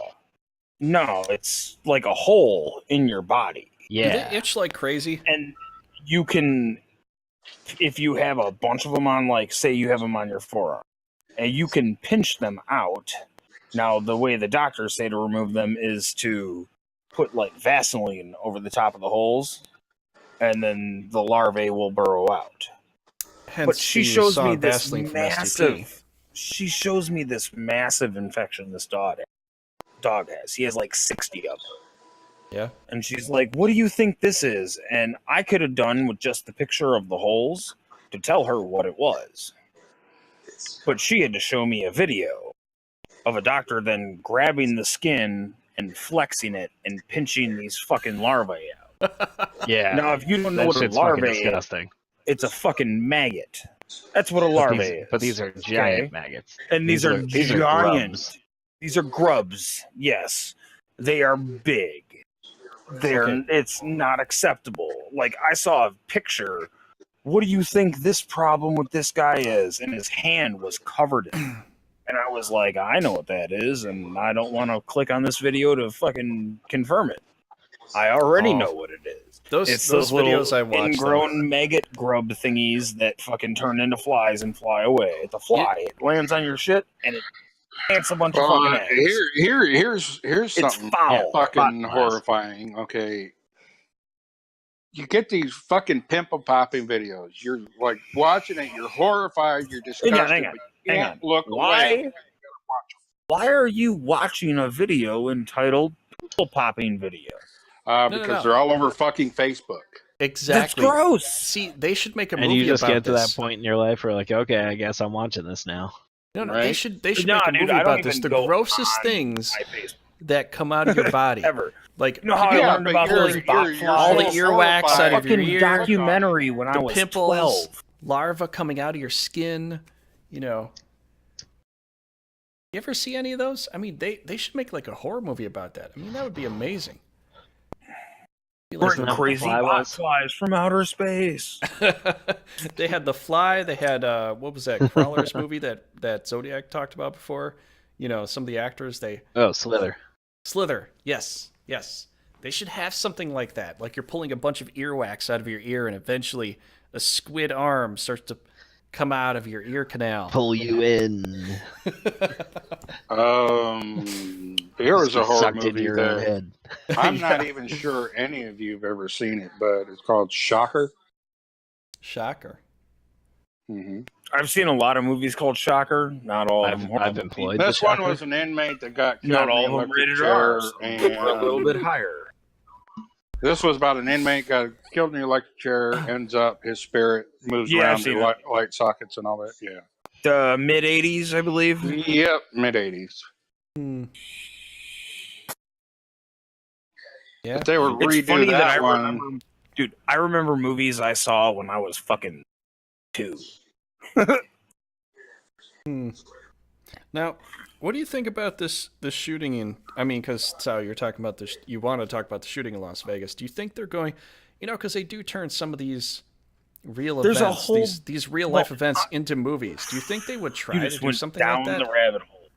No, it's like a hole in your body.
Do
Yeah.
they itch like crazy?
And you can, if you have a bunch of them on, like, say you have them on your forearm, and you can pinch them out. Now, the way the doctors say to remove them is to put, like, Vaseline over the top of the holes, and then the larvae will burrow out.
Hence,
But she
the
shows
song
me this
Vaseline from STP.
massive. She shows me this massive infection this dog has. He has like 60 of them.
Yeah.
And she's like, "What do you think this is?" And I could have done with just the picture of the holes to tell her what it was. But she had to show me a video of a doctor then grabbing the skin and flexing it and pinching these fucking larvae out.
Yeah.
Now, if you don't know
That
what a
shit's fucking
larvae is,
disgusting.
it's a fucking maggot. That's what a larvae is.
But these are giant
okay?
maggots.
And these are giant.
grubs.
These are grubs. Yes, they are big. It's not acceptable. Like, I saw a picture. What do you think this problem with this guy is? And his hand was covered in it. And I was like, I know what that is, and I don't want to click on this video to fucking confirm it. I already know what it is.
Those
Those
videos
little
I watched.
ingrown maggot grub thingies that fucking turn into flies and fly away. It's a fly. It lands on your shit and it plants a bunch of fucking eggs.
Here's something
foul.
fucking
Bot flies.
horrifying. Okay, you get these fucking pimple popping videos. You're like watching it. You're horrified. You're disgusted.
Hang on.
But you can't look away.
Why? Why are you watching a video entitled "Pimple Popping Video"?
Because
no.
they're all over fucking Facebook.
Exactly.
That's gross.
See, they should make a
And
movie
you just
about
get to
this.
that point in your life where, like, okay, I guess I'm watching this now.
No,
Right?
they should
No,
make a
dude,
movie
I don't
about this.
even
The
go
grossest
on
things
my Facebook
that come out of your body.
ever.
Like,
You know how
Yeah,
I learned
but
about
you're-
those bot
you're
flies?
all the
so
earwax out of your
fucking
ear,
documentary when I
the
was
pimples,
12.
larva coming out of your skin, you know. You ever see any of those? I mean, they should make like a horror movie about that. I mean, that would be amazing. Be like
Bring
the
crazy
fly
bot
was?
flies from outer space.
they had The Fly. They had what was that Crawlers movie that Zodiac talked about before? you know, some of the actors,
Slither.
Slither. Yes. They should have something like that. Like you're pulling a bunch of earwax out of your ear, and eventually a squid arm starts to come out of your ear canal.
Pull you in.
Here is a horror
Sucked into
movie
your own
that
head.
I'm not even sure any of you have ever seen it, but it's called Shocker.
Shocker.
Mm-hmm.
I've seen a lot of movies called Shocker. Not all of them.
I've employed
This
the
one
Shocker.
was an inmate that got killed
Not
in
all
the
of them
electric
rated
chair,
R. So
and
we're a little bit higher.
this was about an inmate got killed in the electric chair. Ends up his spirit moves
Yeah, I've
around
seen
the
it.
light sockets and all that. Yeah.
The mid '80s, I believe.
Yep, mid '80s.
Yeah.
But they were
It's
redo
funny that I
one.
remember, dude. I remember movies I saw when I was fucking 2.
Now, what do you think about this shooting in? I mean, because Sal, you're talking about this. You want to talk about the shooting in Las Vegas. Do you think they're going? You know, because they do turn some of these real
There's a
events,
whole-
these real life events into movies. Do you think they would try
You
to
just
do
went
something
down
like that?
the rabbit hole.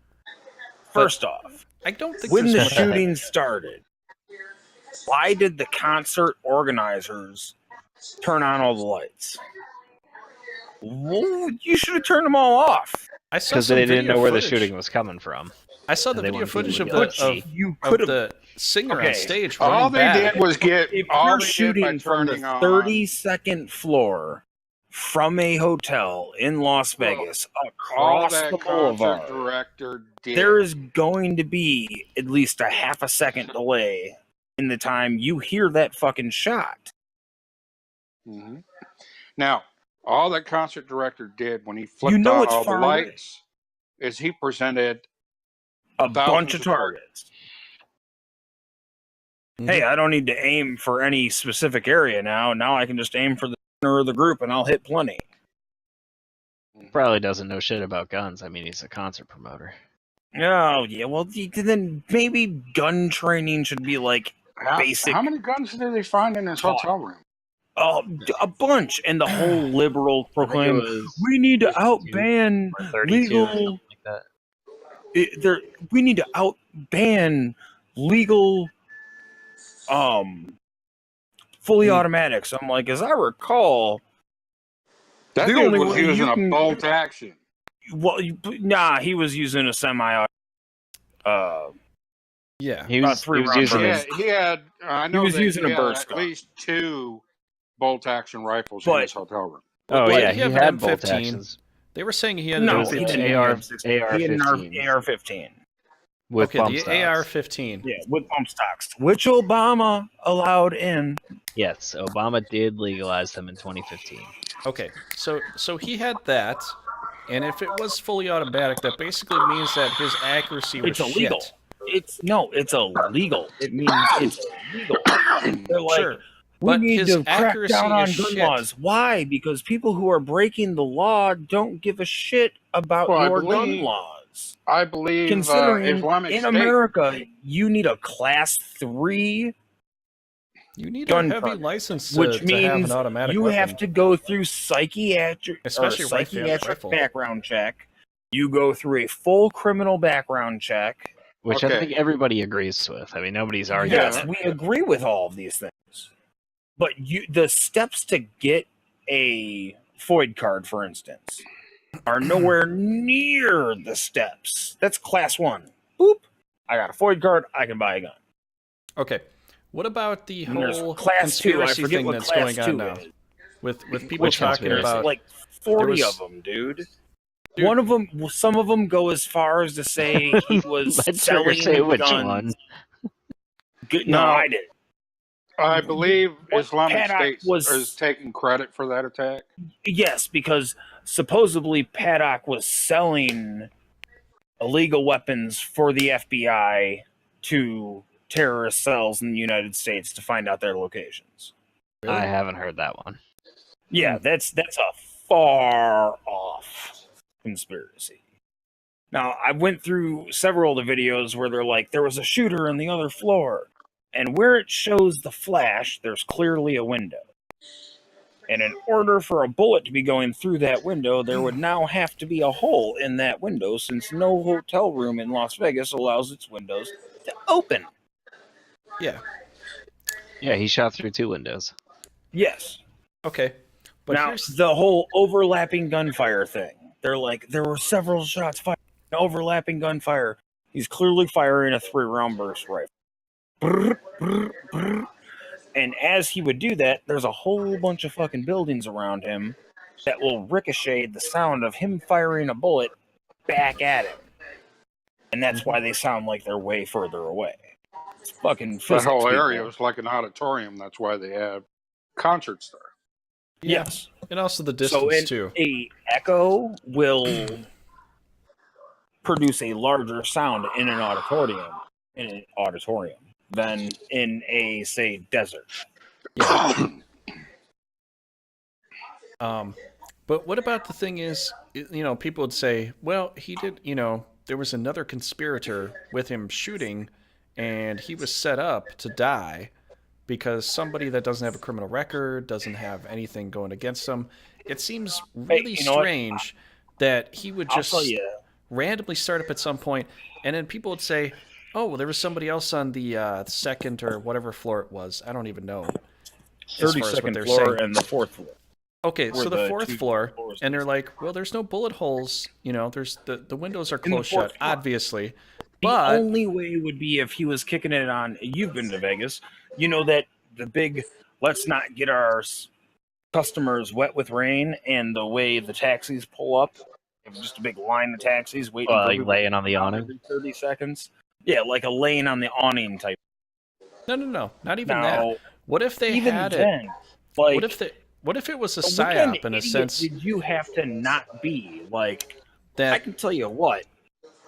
First off,
I don't think
when the
there's much-
shooting started, why did the concert organizers turn on all the lights? Well, you should have turned them all off.
I saw
Because
some
they didn't
video
know where the
footage.
shooting was coming from.
I saw the
and they
video
wanted people
footage
to
of
be
the
like,
of,
"See."
You
of
could have.
the singer
Okay.
on stage
All
running
they
back.
did was get
If
all
you're
they did by
shooting from the
turning on
32nd floor from a hotel in Las Vegas
all
across
that
the
concert
boulevard,
director did.
there is going to be at least a half a second delay in the time you hear that fucking shot.
Mhm. Now, all that concert director did when he flipped
You know
on
it's
all the
far away.
lights is he presented
A
thousands
bunch of
of
targets.
Mhm.
Hey, I don't need to aim for any specific area now. Now I can just aim for the center of the group and I'll hit plenty.
Probably doesn't know shit about guns. I mean, he's a concert promoter.
Oh, yeah. Well, then maybe gun training should be like basic.
How many guns did they find in his
Taught.
hotel room?
A bunch. And the whole liberal
I think it
proclaim,
was
we need to
52
outban
or 32 or
legal.
something like that.
We need to outban legal fully automatics. I'm like, as I recall,
That
the
dude
only
was
way
using
you
a
can-
bolt action.
well, he was using a semi
Yeah.
He
About
was,
3
he was
round
using
bursts.
his,
He had. I know
was
that
using
he
a
had
burst
at
gun.
least 2 bolt action rifles in
But-
his hotel room.
Oh
Like,
yeah,
he
he
had an
had bolt
M15.
actions
They were saying he had
No,
an
he
M15.
didn't.
AR,
He had an
AR-15s
AR-15.
with
Okay,
bump
the
stocks.
AR-15.
Yeah, with pump stocks, which Obama allowed in.
Yes, Obama did legalize them in 2015.
Okay, so he had that, and if it was fully automatic, that basically means that his accuracy was
It's illegal.
shit.
It's illegal. It means it's illegal. They're like,
Sure,
we
but
need
his
to crack
accuracy
down on
is
gun
shit.
laws. Why? Because people who are breaking the law don't give a shit about
Well, I
your gun
believe-
laws.
I believe
Considering
Islamic
in
State.
America, you need a class 3,
You need
gun
a heavy
permit,
license to,
which
to have
means
an automatic
you
weapon.
have to go through psychiatric
Especially rifle.
background check. You go through a full criminal background check.
Which I
Okay.
think everybody agrees with. I mean, nobody's arguing
Yes,
that.
we agree with all of these things. But the steps to get a FOID card, for instance, are nowhere near the steps. That's class 1. Boop. I got a FOID card. I can buy a gun.
Okay, what about the
And there's
whole
class 2. I
conspiracy
forget
thing
what
that's
class
going on
2
now?
is.
With people
Which
talking
conspiracy?
about
Like 40
there
of
was-
them, dude.
Dude.
One of them, some of them go as far as to say he was
Let Trigger
selling
say which
guns.
one.
No,
No.
I did.
I believe
What
Islamic
Paddock
State
was-
is taking credit for that attack.
Yes, because supposedly Paddock was selling illegal weapons for the FBI to terrorist cells in the United States to find out their locations.
Really?
I haven't heard that one.
Yeah, that's a far off conspiracy. Now, I went through several of the videos where they're like, there was a shooter on the other floor, and where it shows the flash, there's clearly a window. And in order for a bullet to be going through that window, there would now have to be a hole in that window, since no hotel room in Las Vegas allows its windows to open.
Yeah.
Yeah, he shot through 2 windows.
Yes.
Okay. But
now,
here's
the whole overlapping gunfire thing. They're like, there were several shots fired, overlapping gunfire. He's clearly firing a 3-round burst rifle. Brr, brr, brr. And as he would do that, there's a whole bunch of fucking buildings around him that will ricochet the sound of him firing a bullet back at him. And that's why they sound like they're way further away. It's fucking physics,
That whole area
people.
was like an auditorium. That's why they have concerts there.
Yes.
And also the distance, too.
A echo will produce a larger sound in an auditorium than in a, say, desert.
Yeah. But what about the thing is, you know, people would say, well, he did, you know, there was another conspirator with him shooting, and he was set up to die because somebody that doesn't have a criminal record, doesn't have anything going against him. It seems really strange that he would just randomly start up at some point, and then people would say, oh, well, there was somebody else on the second or whatever floor it was. I don't even know.
32nd floor and the 4th floor.
Okay, so the 4th floor, and they're like, well, there's no bullet holes. You know, there's the windows are closed shut, obviously. But
the only way would be if he was kicking it on. You've been to Vegas. You know that the big, let's not get our customers wet with rain, and the way the taxis pull up, just a big line of taxis waiting for
like laying on the awning
every 30 seconds. Yeah, like a laying on the awning type.
No, not even that. What if they had it?
Like,
what if it was a psyop in a sense?
Did you have to not be like
that?
I can tell you what,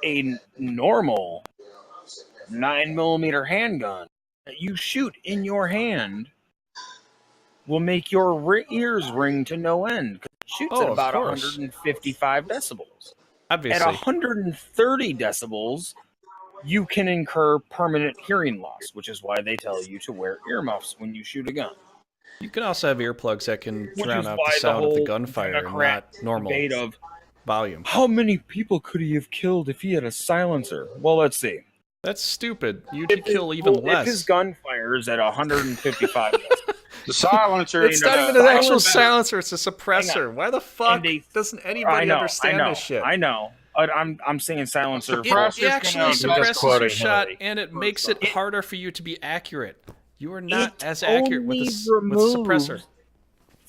a normal 9mm handgun that you shoot in your hand will make your ears ring to no end. It shoots at about 155 decibels.
Obviously.
At 130 decibels, you can incur permanent hearing loss, which is why they tell you to wear earmuffs when you shoot a gun.
You can also have earplugs that can drown out the sound of the gunfire and not normal volume.
How many people could he have killed if he had a silencer? Well, let's see.
That's stupid. You'd kill even less.
If his gun fires at 155
the silencer.
It's not even an actual silencer. It's a suppressor. Why the fuck doesn't anybody understand this shit?
I know. I'm saying silencer.
It actually suppresses your shot, and it makes it harder for you to be accurate. You are not as accurate with a suppressor.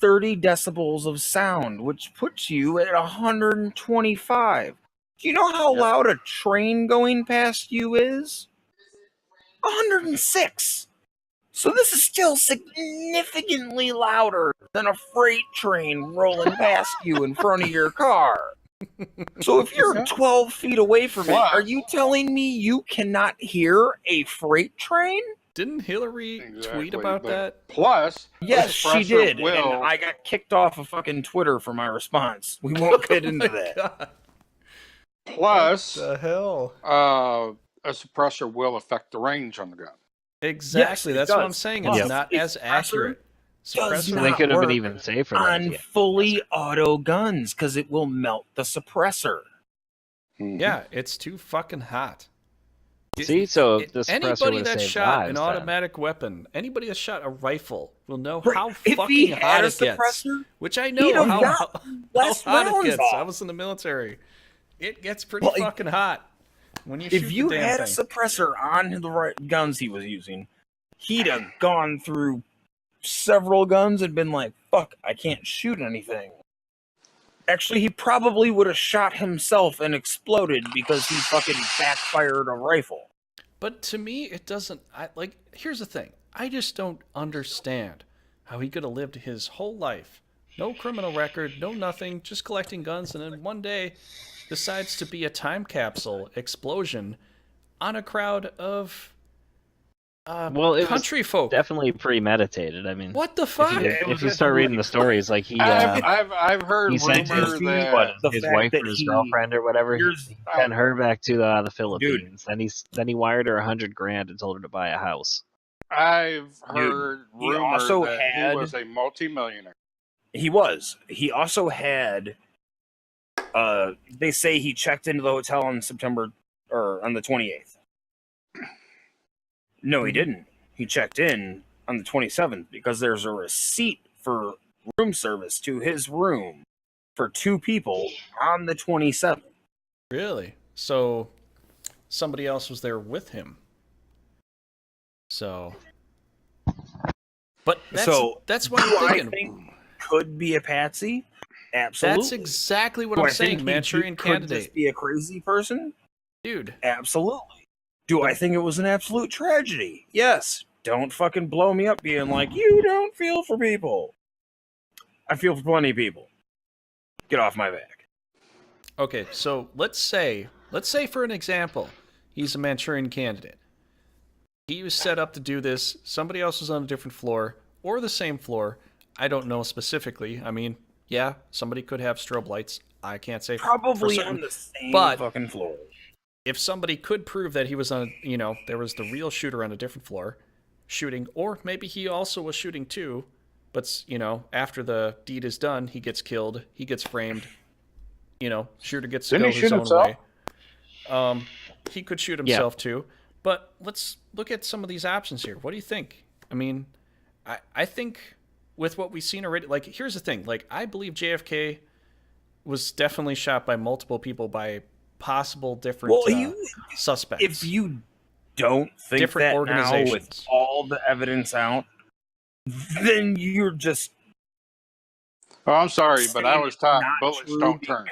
30 decibels of sound, which puts you at 125. Do you know how loud a train going past you is? 106. So this is still significantly louder than a freight train rolling past you in front of your car. So if you're 12 feet away from it, are you telling me you cannot hear a freight train?
Didn't Hillary tweet about that?
Plus,
yes, she did. And I got kicked off of fucking Twitter for my response. We won't get into that.
God.
Plus,
what the hell?
A suppressor will affect the range on the gun.
Exactly. That's what I'm saying. It's not as accurate.
Suppressor
they could have been even safer
on fully auto guns because it will melt the suppressor.
Yeah, it's too fucking hot.
See, so the
anybody that shot an automatic weapon, anybody that shot a rifle will know how fucking hot it gets. Which I know how hot it gets. I was in the military. It gets pretty fucking hot when you shoot
if you
the damn
had
thing.
A suppressor on the guns he was using, he'd have gone through several guns and been like, fuck, I can't shoot anything. Actually, he probably would have shot himself and exploded because he fucking backfired a rifle.
But to me, it doesn't... here's the thing. I just don't understand how he could have lived his whole life. No criminal record, no nothing, just collecting guns, and then one day decides to be a time capsule explosion on a crowd of... country folk.
Definitely premeditated. I mean,
what the fuck?
If you start reading the stories, like
I've heard
sent his wife or his girlfriend or whatever. He sent her back to the Philippines. Then he wired her $100,000 and told her to buy a house.
I've heard rumors that he was a multimillionaire.
He was. He also had. They say he checked into the hotel on the 28th. No, he didn't. He checked in on the 27th because there's a receipt for room service to his room for 2 people on the 27th.
Really? So somebody else was there with him. So, but that's what I'm thinking.
I think could be a patsy. Absolutely.
That's exactly what I'm saying. Manchurian Candidate.
Could just be a crazy person,
dude.
Absolutely. Do I think it was an absolute tragedy? Yes. Don't fucking blow me up being like, you don't feel for people. I feel for plenty of people. Get off my back.
Okay, so let's say for an example, he's a Manchurian Candidate. He was set up to do this. Somebody else was on a different floor or the same floor. I don't know specifically. I mean, yeah, somebody could have strobe lights. I can't say
probably
for certain,
on the same fucking floor.
If somebody could prove that he was on, there was the real shooter on a different floor shooting, or maybe he also was shooting too, but, after the deed is done, he gets killed, he gets framed, shooter gets to go his own way. He could shoot himself too, but let's look at some of these options here. What do you think? I mean, I think with what we've seen already, like, here's the thing, like, I believe JFK was definitely shot by multiple people by possible different suspects.
If you don't think different organizations now with all the evidence out, then you're just...
Oh, I'm sorry, but I was taught bullets don't turn.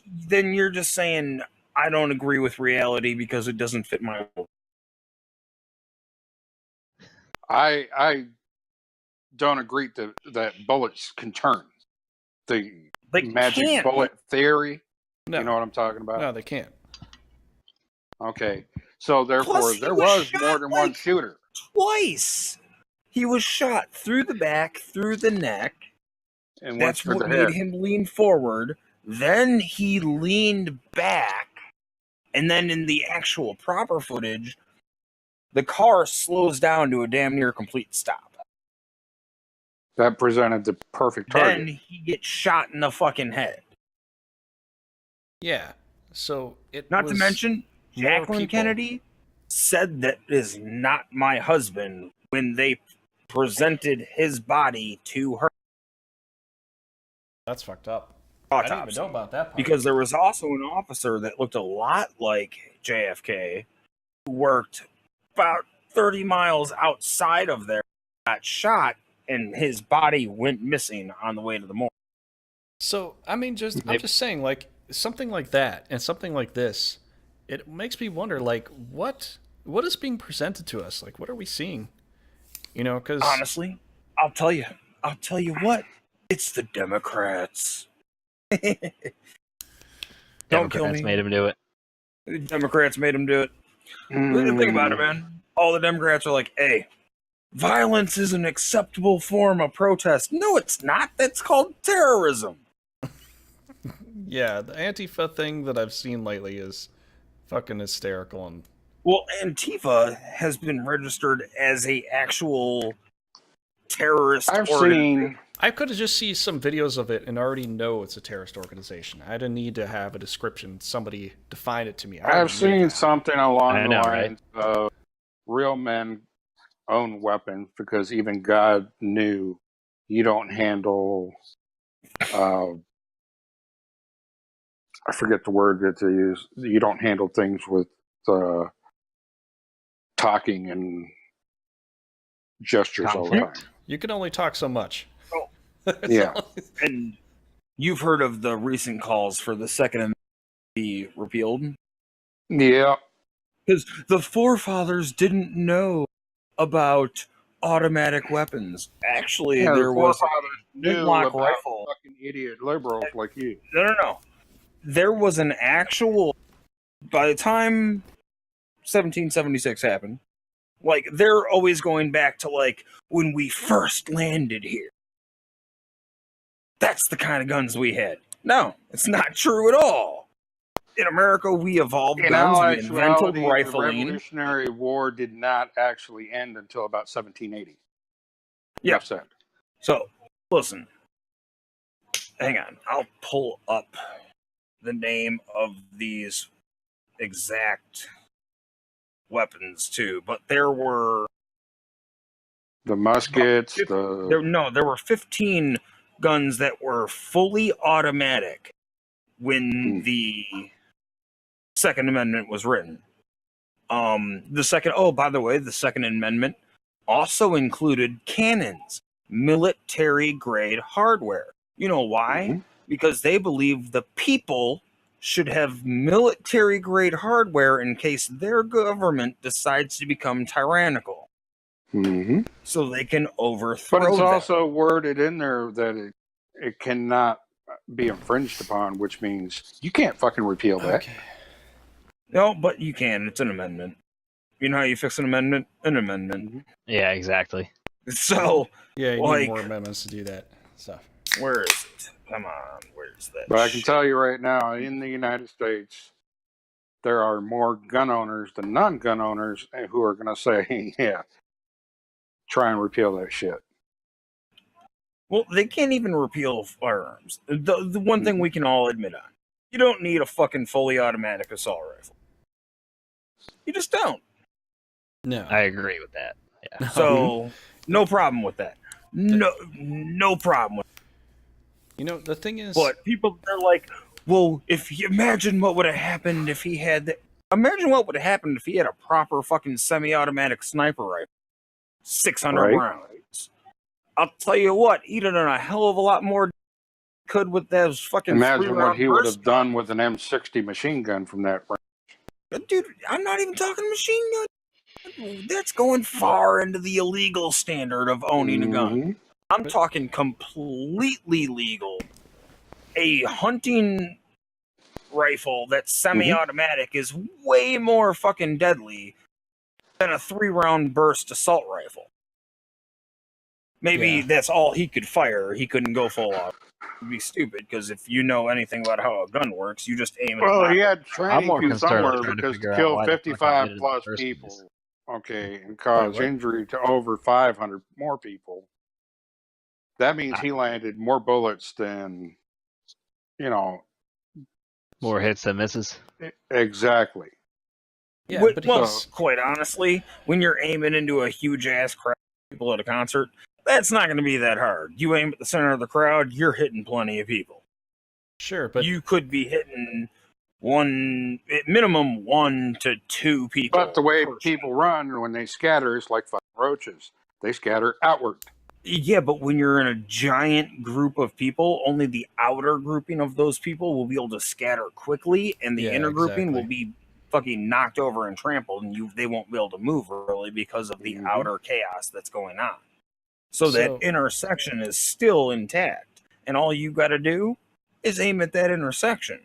Then you're just saying, I don't agree with reality because it doesn't fit my world.
I don't agree that bullets can turn. The magic bullet theory. No. You know what I'm talking about?
No, they can't.
Okay. So, therefore, there was more than one shooter.
Twice. He was shot through the back, through the neck. And that's what made him lean forward. Then he leaned back. And then in the actual proper footage, the car slows down to a damn near complete stop.
That presented the perfect target.
Then he gets shot in the fucking head.
Yeah. So
Not to mention, Jacqueline Kennedy said that is not my husband when they presented his body to her.
That's fucked up.
Autopsy.
I didn't even know about that part.
Because there was also an officer that looked a lot like JFK who worked about 30 miles outside of there, got shot, and his body went missing on the way to the morgue.
So, I mean, I'm just saying, like, something like that and something like this, it makes me wonder, like, what is being presented to us? Like, what are we seeing? Because...
Honestly, I'll tell you what. It's the Democrats. Don't kill me.
Democrats made him do it.
The Democrats made him do it. Think about it, man. All the Democrats are like, hey, violence is an acceptable form of protest. No, it's not. That's called terrorism.
Yeah, the Antifa thing that I've seen lately is fucking hysterical. And
well, Antifa has been registered as a actual terrorist organization.
I could have just seen some videos of it and already know it's a terrorist organization. I didn't need to have a description. Somebody define it to me.
I've seen something along the lines of real men own weapons because even God knew you don't handle... I forget the word that they use. You don't handle things with talking and gestures all the time.
You can only talk so much.
Yeah.
And you've heard of the recent calls for the Second Amendment to be repealed?
Yeah.
Because the forefathers didn't know about automatic weapons. Actually, there was a flintlock rifle.
Fucking idiot liberals like you.
No. There was an actual... By the time 1776 happened, like, they're always going back to, like, when we first landed here. That's the kind of guns we had. No, it's not true at all. In America, we evolved guns, we invented rifling.
The Revolutionary War did not actually end until about 1780.
Yeah.
Said.
So, Listen, hang on. I'll pull up the name of these exact weapons too, but there were
The muskets,
there were 15 guns that were fully automatic when the Second Amendment was written. By the way, the Second Amendment also included cannons, military grade hardware. You know why? Because they believed the people should have military grade hardware in case their government decides to become tyrannical. So they can overthrow
But it's
them.
also worded in there that it cannot be infringed upon, which means you can't fucking repeal that.
Okay.
No, but you can. It's an amendment. You know how you fix an amendment? An amendment.
Yeah, exactly.
So,
Yeah, you
like,
need more amendments to do that stuff.
Where is it? Come on, where's that?
But I can tell you right now, in the United States, there are more gun owners than non-gun owners who are going to say, yeah, try and repeal that shit.
Well, they can't even repeal firearms. The one thing we can all admit on. You don't need a fucking fully automatic assault rifle. You just don't.
No.
I agree with that. Yeah.
So, no problem with that. No problem with that.
You know, the thing is...
But people, they're like, well, if you imagine what would have happened if he had that. Imagine what would have happened if he had a proper fucking semi-automatic sniper rifle. 600 rounds. I'll tell you what, he'd have done a hell of a lot more could with those fucking
Imagine what he would have done with an M60 machine gun from that range.
Dude, I'm not even talking machine gun. That's going far into the illegal standard of owning a gun. I'm talking completely legal. A hunting rifle that's semi-automatic is way more fucking deadly than a 3-round burst assault rifle. Maybe that's all he could fire. He couldn't go full off. It'd be stupid because if you know anything about how a gun works, you just aim it.
Well, he had training
concerned
somewhere
trying to
because
figure
to
out
kill
why the fuck he
55
did it in
plus
the first
people,
place.
and cause
what?
injury to over 500 more people, that means he landed more bullets than,
More hits than misses.
Exactly.
Yeah, but he's...
quite honestly, when you're aiming into a huge ass crowd of people at a concert, that's not going to be that hard. You aim at the center of the crowd, you're hitting plenty of people.
Sure, but...
You could be hitting at minimum 1 to 2 people.
But the way people run when they scatter is like fucking roaches. They scatter outward.
Yeah, but when you're in a giant group of people, only the outer grouping of those people will be able to scatter quickly, and the inner grouping will be fucking knocked over and trampled, and they won't be able to move really because of the outer chaos that's going on. So that intersection is still intact, and all you got to do is aim at that intersection.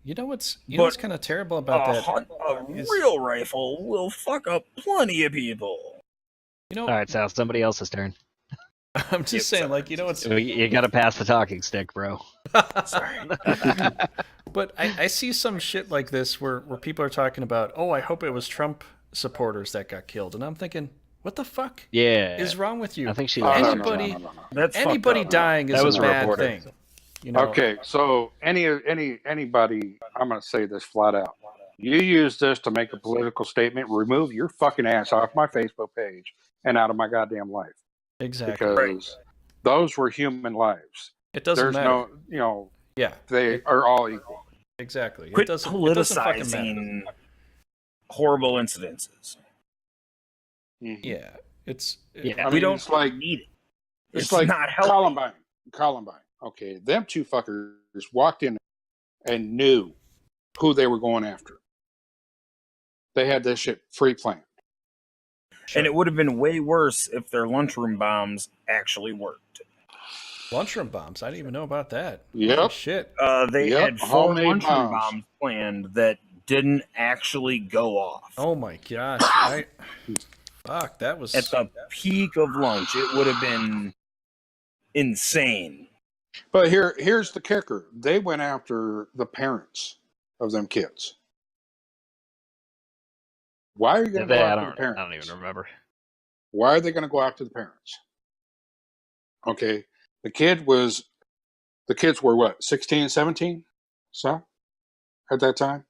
You know what's kind of terrible about that?
A real rifle will fuck up plenty of people.
You know,
all right, Sal, somebody else's turn.
I'm just saying, like, you know what's...
You got to pass the talking stick, bro.
Sorry.
But I see some shit like this where people are talking about, oh, I hope it was Trump supporters that got killed. And I'm thinking, what the fuck is wrong with you?
I think she
anybody dying is a bad thing. You know?
Okay, so anybody, I'm going to say this flat out. You use this to make a political statement, remove your fucking ass off my Facebook page and out of my goddamn life.
Exactly.
Because those were human lives.
It doesn't matter.
No, they are all equal.
Exactly.
Quit
it doesn't
politicizing horrible incidences.
Yeah,
we don't need it.
It's like not Columbine. Okay, them two fuckers walked in and knew who they were going after. They had this shit pre-planned.
Sure. And it would have been way worse if their lunchroom bombs actually worked.
Lunchroom bombs? I didn't even know about that.
Yep.
Holy shit.
They had 4 lunchroom bombs planned that didn't actually go off.
Oh my gosh. Fuck, that was...
At the peak of lunch, it would have been insane.
But here's the kicker. They went after the parents of them kids. Why are you going to go after the parents?
I don't even remember.
Why are they going to go after the parents? Okay. The kids were what, 16, 17? So at that time?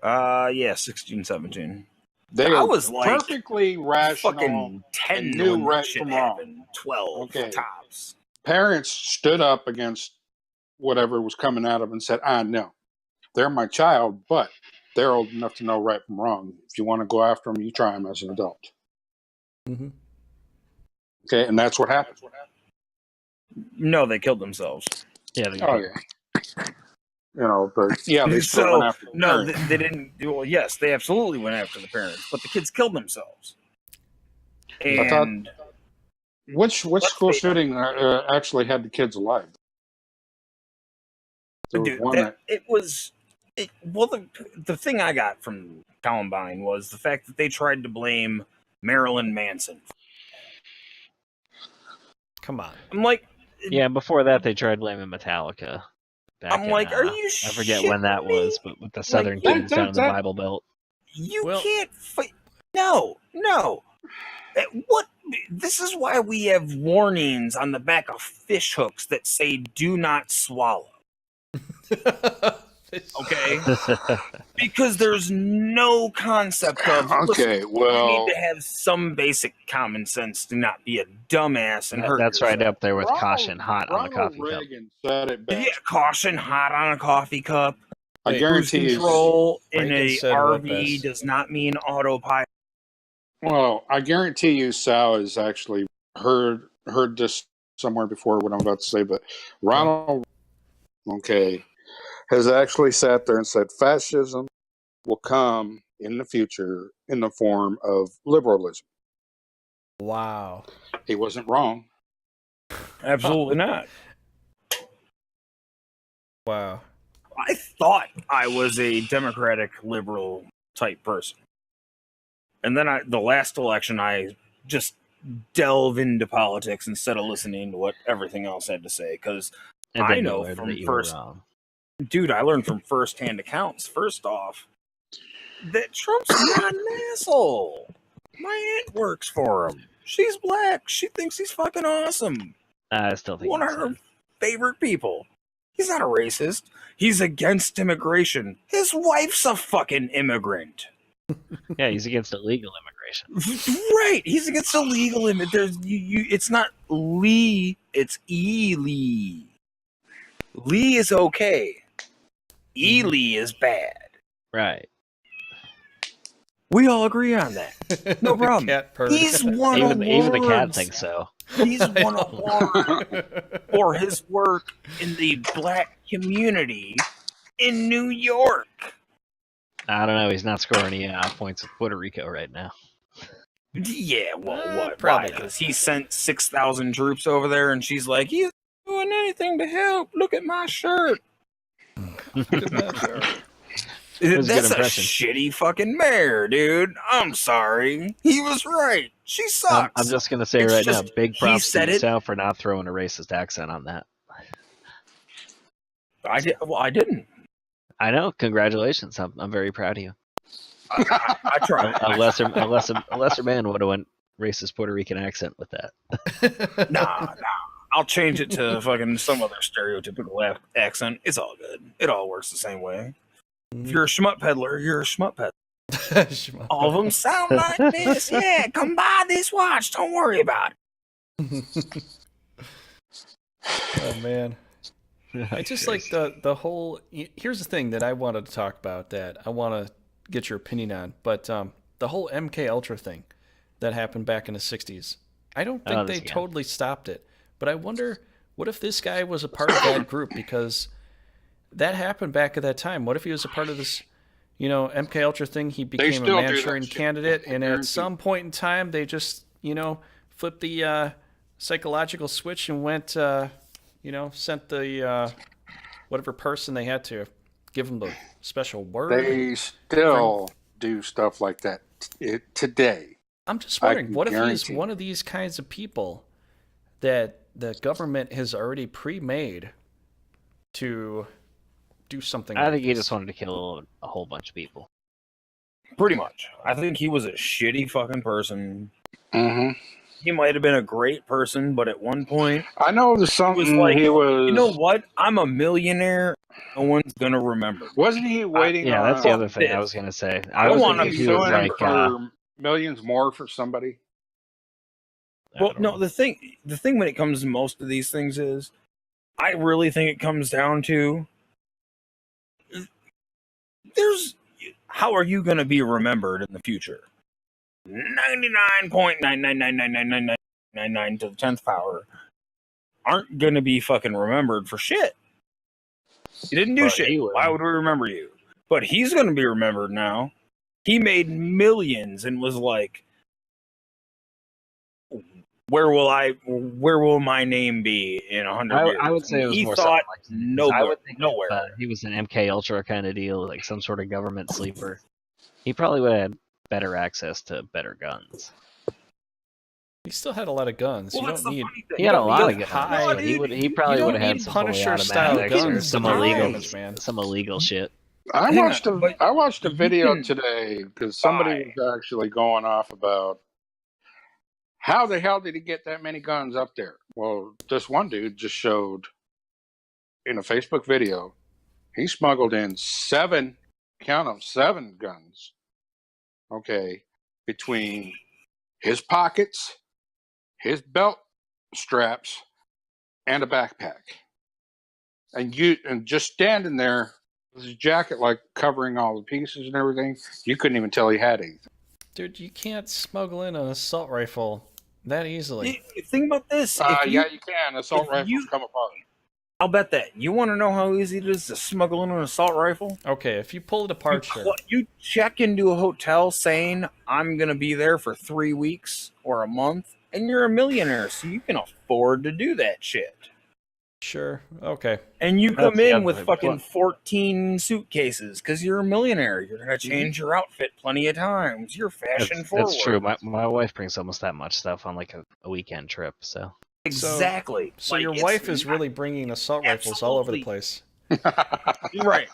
Yeah, 16, 17.
They
I
were
was like
perfectly rational
fucking 10
and
when
knew
that
right
shit
from wrong.
happened. 12
Okay.
tops.
Parents stood up against whatever was coming at them and said, no, they're my child, but they're old enough to know right from wrong. If you want to go after them, you try them as an adult.
Mm-hmm.
Okay, and that's what happened.
No, they killed themselves.
Yeah. They
But yeah, they still went after the parents.
They didn't. Well, yes, they absolutely went after the parents, but the kids killed themselves. And
which school shooting actually had the kids alive?
Dude, the thing I got from Columbine was the fact that they tried to blame Marilyn Manson.
Come on.
I'm like,
yeah. Before that, they tried blaming Metallica.
I'm like, are you?
I forget when that was, but with the Southern Kings down in the Bible Belt.
You can't fight. No. What? This is why we have warnings on the back of fish hooks that say "Do not swallow." Okay, because there's no concept of.
Okay, well,
you need to have some basic common sense to not be a dumbass and hurt.
That's
yourself.
right up there with caution hot on the coffee
Reagan said it best.
Yeah, caution hot on a coffee cup.
I guarantee
Cruise control in
Reagan
a
said what
RV
best?
does not mean autopilot.
Well, I guarantee you, Sal has actually heard this somewhere before. What I'm about to say, but Ronald, has actually sat there and said fascism will come in the future in the form of liberalism.
Wow.
He wasn't wrong.
Absolutely not.
Wow.
I thought I was a democratic liberal type person. And then the last election, I just delve into politics instead of listening to what everything else had to say. Because I know from dude, I learned from firsthand accounts, first off, that Trump's not an asshole. My aunt works for him. She's black. She thinks he's fucking awesome.
I still think
one of her favorite people. He's not a racist. He's against immigration. His wife's a fucking immigrant.
Yeah, he's against illegal immigration.
Right. He's against illegal immigration. It's not Lee. It's Lee. Lee is okay. Ely is bad.
Right.
We all agree on that. No problem. He's won
even the cat thinks so.
He's won awards for his work in the black community in New York.
I don't know. He's not scoring any points with Puerto Rico right now.
Yeah, well, what?
Probably
because he sent 6,000 troops over there, and she's like, he's doing anything to help. Look at my shirt.
Look at that shirt.
That's a shitty fucking mayor, dude. I'm sorry. He was right. She sucks.
I'm just going to say now, big props to yourself for not throwing a racist accent on that.
I didn't.
I know. Congratulations. I'm very proud of you.
I tried.
A lesser man would have went racist Puerto Rican accent with that.
Nah. I'll change it to fucking some other stereotypical accent. It's all good. It all works the same way. If you're a schmutt peddler, you're a schmutt peddler. All of them sound like this. Yeah, come buy this watch. Don't worry about it.
Oh, man. I just like the whole... Here's the thing that I wanted to talk about that I want to get your opinion on. But the whole MK Ultra thing that happened back in the 60s, I don't think they totally stopped it. But I wonder, what if this guy was a part of that group? Because... that happened back at that time. What if he was a part of this, MK Ultra thing? He became a Manchurian candidate, and at some point in time, they just, flipped the psychological switch and went, sent the whatever person they had to give him the special word.
They still do stuff like that today.
I'm just wondering, what if he's one of these kinds of people that the government has already pre-made to do something.
I think he just wanted to kill a whole bunch of people.
Pretty much. I think he was a shitty fucking person.
Mm-hmm.
he might have been a great person, but at one point,
I know there's
he
something
was like,
he was.
you know what? I'm a millionaire. No one's gonna remember.
Wasn't he waiting
Yeah,
on?
that's the other thing I was gonna say. I
don't
was
wanna
thinking
Wasn't
be
he
he was
suing him
like,
for millions more for somebody?
Well, no, the thing when it comes to most of these things is, I really think it comes down to, how are you going to be remembered in the future? 99.999999999 to the 10th power aren't going to be fucking remembered for shit. You didn't do
But
shit.
he would.
Why would we remember you? But he's going to be remembered now. He made millions and was like, where will my name be in 100 years?
I would say it was
he
more
thought
something like I would think
nowhere.
If, he was an MK Ultra kind of deal, like some sort of government sleeper. He probably would have had better access to better guns.
He still had a lot of guns.
Well,
you
that's
don't
the
need.
funny thing.
He had a lot of
need
guns.
high-
But he probably
don't
would have had
need
some fully
Punisher-style
automatics or
guns
some
to do
illegal,
damage, man.
some illegal shit.
I
Hang
watched
on, but
I watched a
you
video
can
today because somebody
buy.
was actually going off about how the hell did he get that many guns up there? Well, this one dude just showed in a Facebook video he smuggled in 7 guns. Okay, between his pockets, his belt straps, and a backpack. And just standing there with his jacket like covering all the pieces and everything, you couldn't even tell he had anything.
Dude, you can't smuggle in an assault rifle that easily.
Think about this.
Yeah, you can. Assault rifles come apart.
I'll bet that. You want to know how easy it is to smuggle in an assault rifle?
Okay, if you pull it apart, sure.
You check into a hotel saying, I'm going to be there for 3 weeks or a month, and you're a millionaire, so you can afford to do that shit.
Sure, okay.
And you come in with
other
fucking
point.
14 suitcases because you're a millionaire. You're going to change your outfit plenty of times. You're fashion forward.
That's true. My wife brings almost that much stuff on like a weekend trip, so.
Exactly.
So your wife is really bringing assault rifles all over the place.
Right.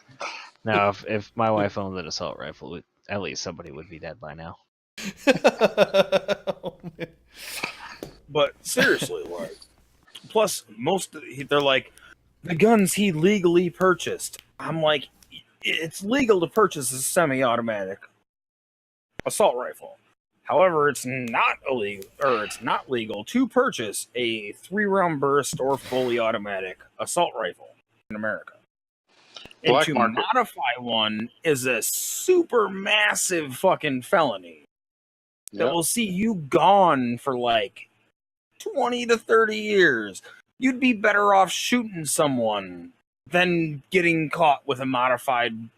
Now, if my wife owned an assault rifle, at least somebody would be dead by now.
But seriously, like, plus they're like, the guns he legally purchased. I'm like, it's legal to purchase a semi-automatic assault rifle. However, it's not legal to purchase a 3-round burst or fully automatic assault rifle in America. And
Black
to
market.
modify one is a super massive fucking felony that
Yep.
will see you gone for like 20 to 30 years. You'd be better off shooting someone than getting caught with a modified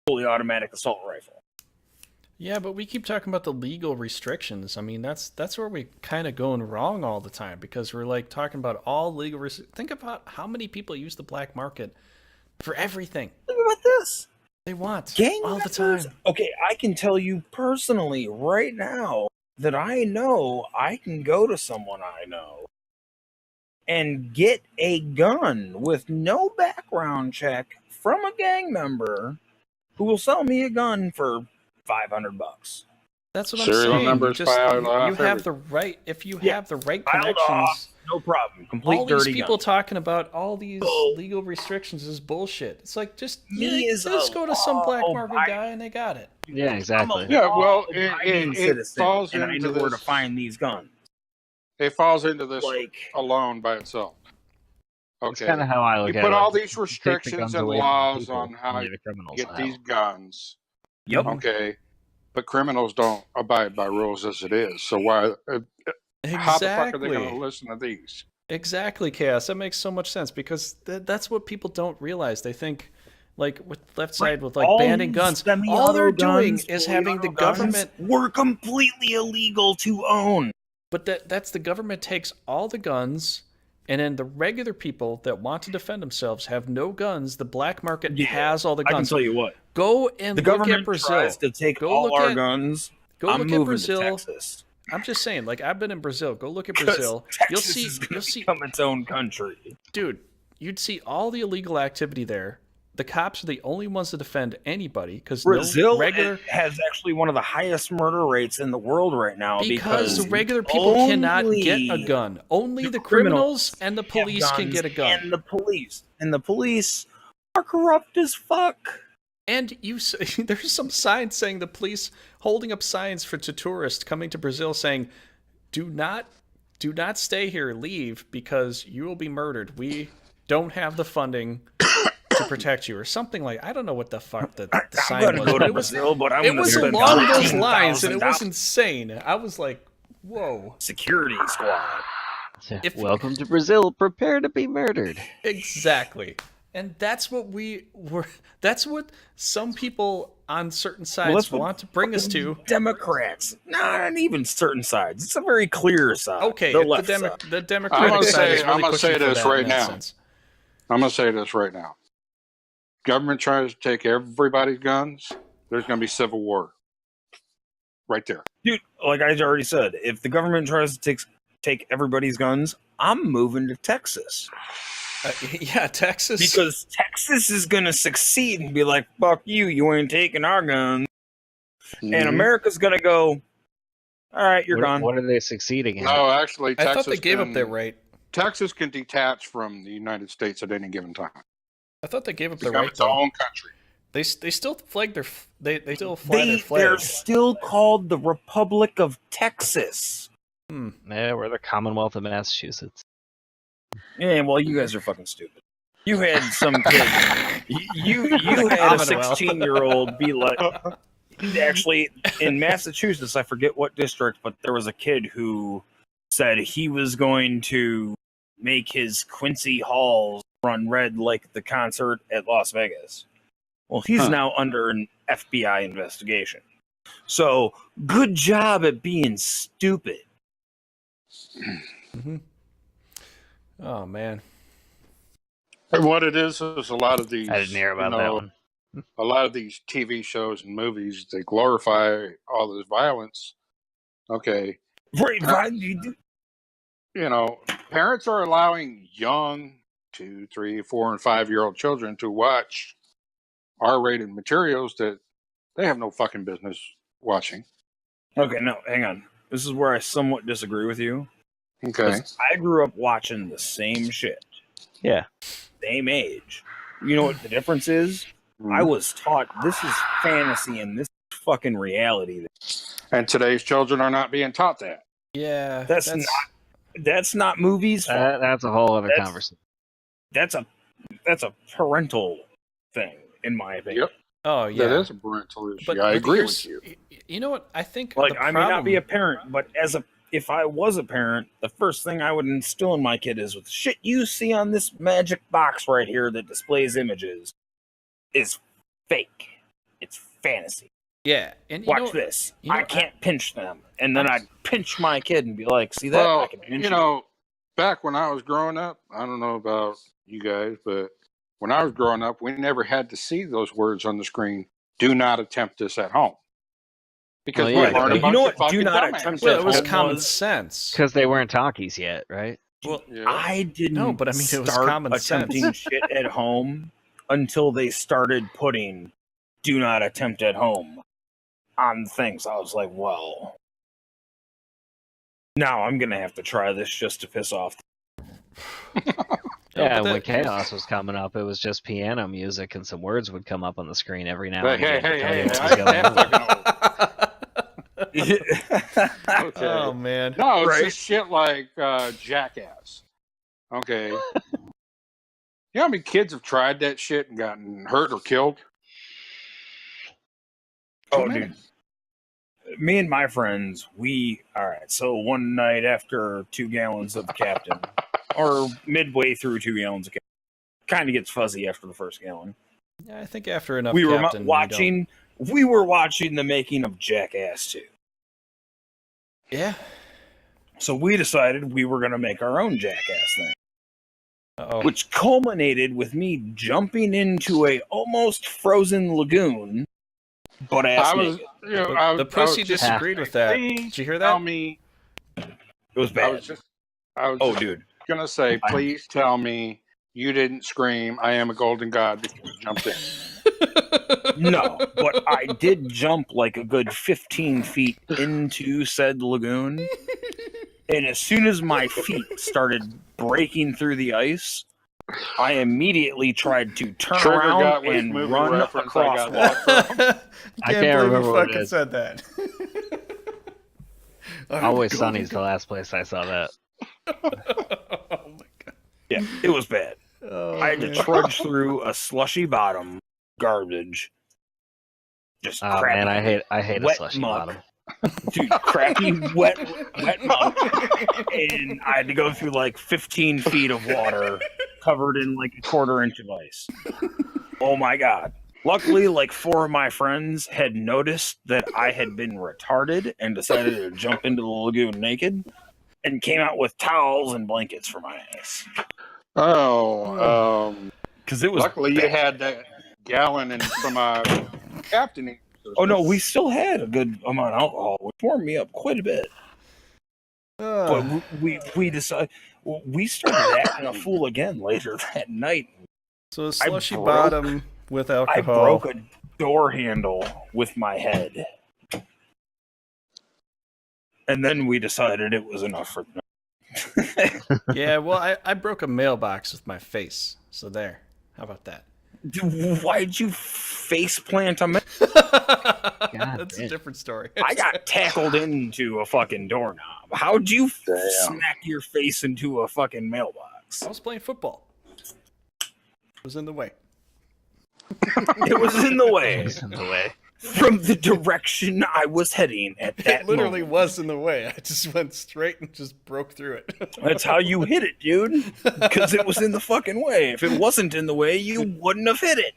fully automatic assault rifle.
Yeah, but we keep talking about the legal restrictions. I mean, that's where we kind of going wrong all the time because we're like talking about all legal Think about how many people use the black market for everything.
Think about this.
They want
Gang
all the
members?
time.
Okay, I can tell you personally right now that I know I can go to someone I know and get a gun with no background check from a gang member who will sell me a gun for $500.
That's what
Serial
I'm saying.
numbers filed off
You have the right. If you have the right
Filed
connections.
off, no problem. Complete
All
dirty
these people
gun.
talking about all these
Oh.
legal restrictions is bullshit. It's like just
Is
just
a
go to some black
law
market
abiding-
guy and they got it.
Yeah, exactly.
Yeah, well,
law-abiding
it
citizen,
falls
and I
into
know where to
this.
find these guns.
It falls into this
Like,
alone by itself.
It's
Okay.
kind of how I look
You
at
put
it.
all
Like,
these
take the
restrictions
guns
and
away from the
laws
people,
on how
only
you
the criminals
get
will
these
have.
guns.
yep.
Okay. But criminals don't abide by rules as it is. So why? How the fuck are they going to listen to these?
Exactly, Chaos. That makes so much sense because that's what people don't realize. They think, like with left side with like
All
banning
these
guns,
semi-auto
all they're doing
guns,
is
fully
having the
auto guns
government.
were completely illegal to own.
But that's the government takes all the guns, and then the regular people that want to defend themselves have no guns. The black market has all the
I can
guns.
tell you what.
Go and
The
look
government
at Brazil.
tries to take
Go
all
look
our
at-
guns.
Go
I'm
look at
moving
Brazil.
to Texas.
I'm just saying, like I've been in Brazil. Go look at
'Cause
Brazil.
Texas is
You'll
gonna
see,
become its own country.
dude. You'd see all the illegal activity there, the cops are the only ones to defend anybody because
Brazil
regular
has actually one of the highest murder rates in the world right now
because regular people cannot get a gun. Only the criminals and the police can get a gun.
And the police are corrupt as fuck.
And there's some signs saying the police holding up signs for tourists coming to Brazil saying, "Do not stay here. Leave because you will be murdered. We don't have the funding to protect you," or something like. I don't know what the fuck the sign was.
Go to Brazil, but
it was along those lines, and it was insane. I was like, "Whoa!"
Security squad.
Welcome to Brazil. Prepare to be murdered.
Exactly. And that's what that's what some people on certain sides want to bring us to.
Democrats. Not even certain sides. It's a very clear side.
Okay, the Democratic side is really
I'm going to say this right now.
Sense.
I'm going to say this right now. Government tries to take everybody's guns, there's going to be civil war. Right there.
Dude, like I already said, if the government tries to take everybody's guns, I'm moving to Texas.
Yeah, Texas.
Because Texas is going to succeed and be like, fuck you ain't taking our guns. Mm-hmm. And America's going to go, all right, you're gone.
What are they succeeding in?
No, actually, Texas
I thought they gave up their right.
Texas can detach from the United States at any given time.
I thought they gave up their right.
It's their own country.
They still flag their they still fly their flag.
They're still called the Republic of Texas.
Yeah, we're the Commonwealth of Massachusetts.
Yeah, well, you guys are fucking stupid. You had some kid. you had a 16-year-old be like. Actually, in Massachusetts, I forget what district, but there was a kid who said he was going to make his Quincy Halls run red like the concert at Las Vegas. Well, he's now under an FBI investigation. So, good job at being stupid.
Mm-hmm. Oh, man.
And what it is a lot of these...
I didn't hear about that one.
A lot of these TV shows and movies, they glorify all this violence. Okay.
Right.
You know, parents are allowing young 2, 3, 4, and 5-year-old children to watch R-rated materials that they have no fucking business watching.
Okay, no, hang on. This is where I somewhat disagree with you.
Okay.
I grew up watching the same shit.
Yeah.
Same age. You know what the difference is? I was taught this is fantasy and this is fucking reality.
And today's children are not being taught that.
Yeah.
That's not movies.
That's a whole other conversation.
That's a parental thing, in my opinion.
Yep.
Oh, yeah.
That is a parental issue. I agree with you.
You know what? I think
I may not be a parent, but if I was a parent, the first thing I would instill in my kid is with shit you see on this magic box right here that displays images is fake. It's fantasy.
Yeah. And
watch this. I can't pinch them. And then I'd pinch my kid and be like, see that? I can pinch
you. Back when I was growing up, I don't know about you guys, but when I was growing up, we never had to see those words on the screen. Do not attempt this at home. Because we learned a bunch of fucking
do not
dumbasses.
attempt
it was common sense.
Because they weren't talkies yet, right?
Well,
I didn't
it was common
attempting
sense.
shit at home until they started putting do not attempt at home on things. I was like, well, now I'm going to have to try this just to piss off.
Yeah, when Chaos was coming up, it was just piano music and some words would come up on the screen every now and then.
Hey. Okay.
Oh, man.
No, it's just shit like Jackass. Okay. You know how many kids have tried that shit and gotten hurt or killed?
Oh, dude. Me and my friends, so one night after 2 gallons of Captain, or midway through 2 gallons of Captain, kind of gets fuzzy after the first gallon.
Yeah, I think after enough
we
Captain,
were watching the making of Jackass 2.
Yeah.
So we decided we were going to make our own Jackass thing.
Uh-oh.
Which culminated with me jumping into a almost frozen lagoon, butt ass naked.
The pussy disagreed with that. Did you hear that?
Tell me.
It was bad.
I was
dude.
gonna say, please tell me you didn't scream, "I am a golden god," before you jumped in.
No, but I did jump like a good 15 feet into said lagoon. And as soon as my feet started breaking through the ice, I immediately tried to turn
Trigger
around
got which
and
movie
run
reference I
across
got
water.
that
I can't
believe
remember
you
what it
fucking
is.
said that.
Always Sunny's the last place I saw that.
Oh my god.
Yeah, it was bad.
Oh,
I had to
man.
trudge through a slushy bottom, garbage. Just
Oh
crappy,
man, I hate a
wet
slushy
muck.
bottom.
Dude, crappy, wet muck. And I had to go through like 15 feet of water covered in like a quarter inch of ice. Oh my god. Luckily, like 4 of my friends had noticed that I had been retarded and decided to jump into the lagoon naked and came out with towels and blankets for my ass.
Oh,
Because it was
luckily
bad.
you had that gallon and some captaining.
Oh no, we still had a good amount of alcohol, which warmed me up quite a bit. But we decided we started acting a fool again later that night.
So a slushy
broke-
bottom with alcohol.
I broke a door handle with my head, and then we decided it was enough for the night.
Yeah, well, I broke a mailbox with my face. So there. How about that?
Dude, why'd you face plant a man?
That's a different story.
I got tackled into a fucking doorknob. How'd you smack your face into a fucking mailbox?
I was playing football. It was in the way.
It was in the way.
It was in the way.
From the direction I was heading at that
It literally
moment.
was in the way. I just went straight and just broke through it.
That's how you hit it, dude. Because it was in the fucking way. If it wasn't in the way, you wouldn't have hit it.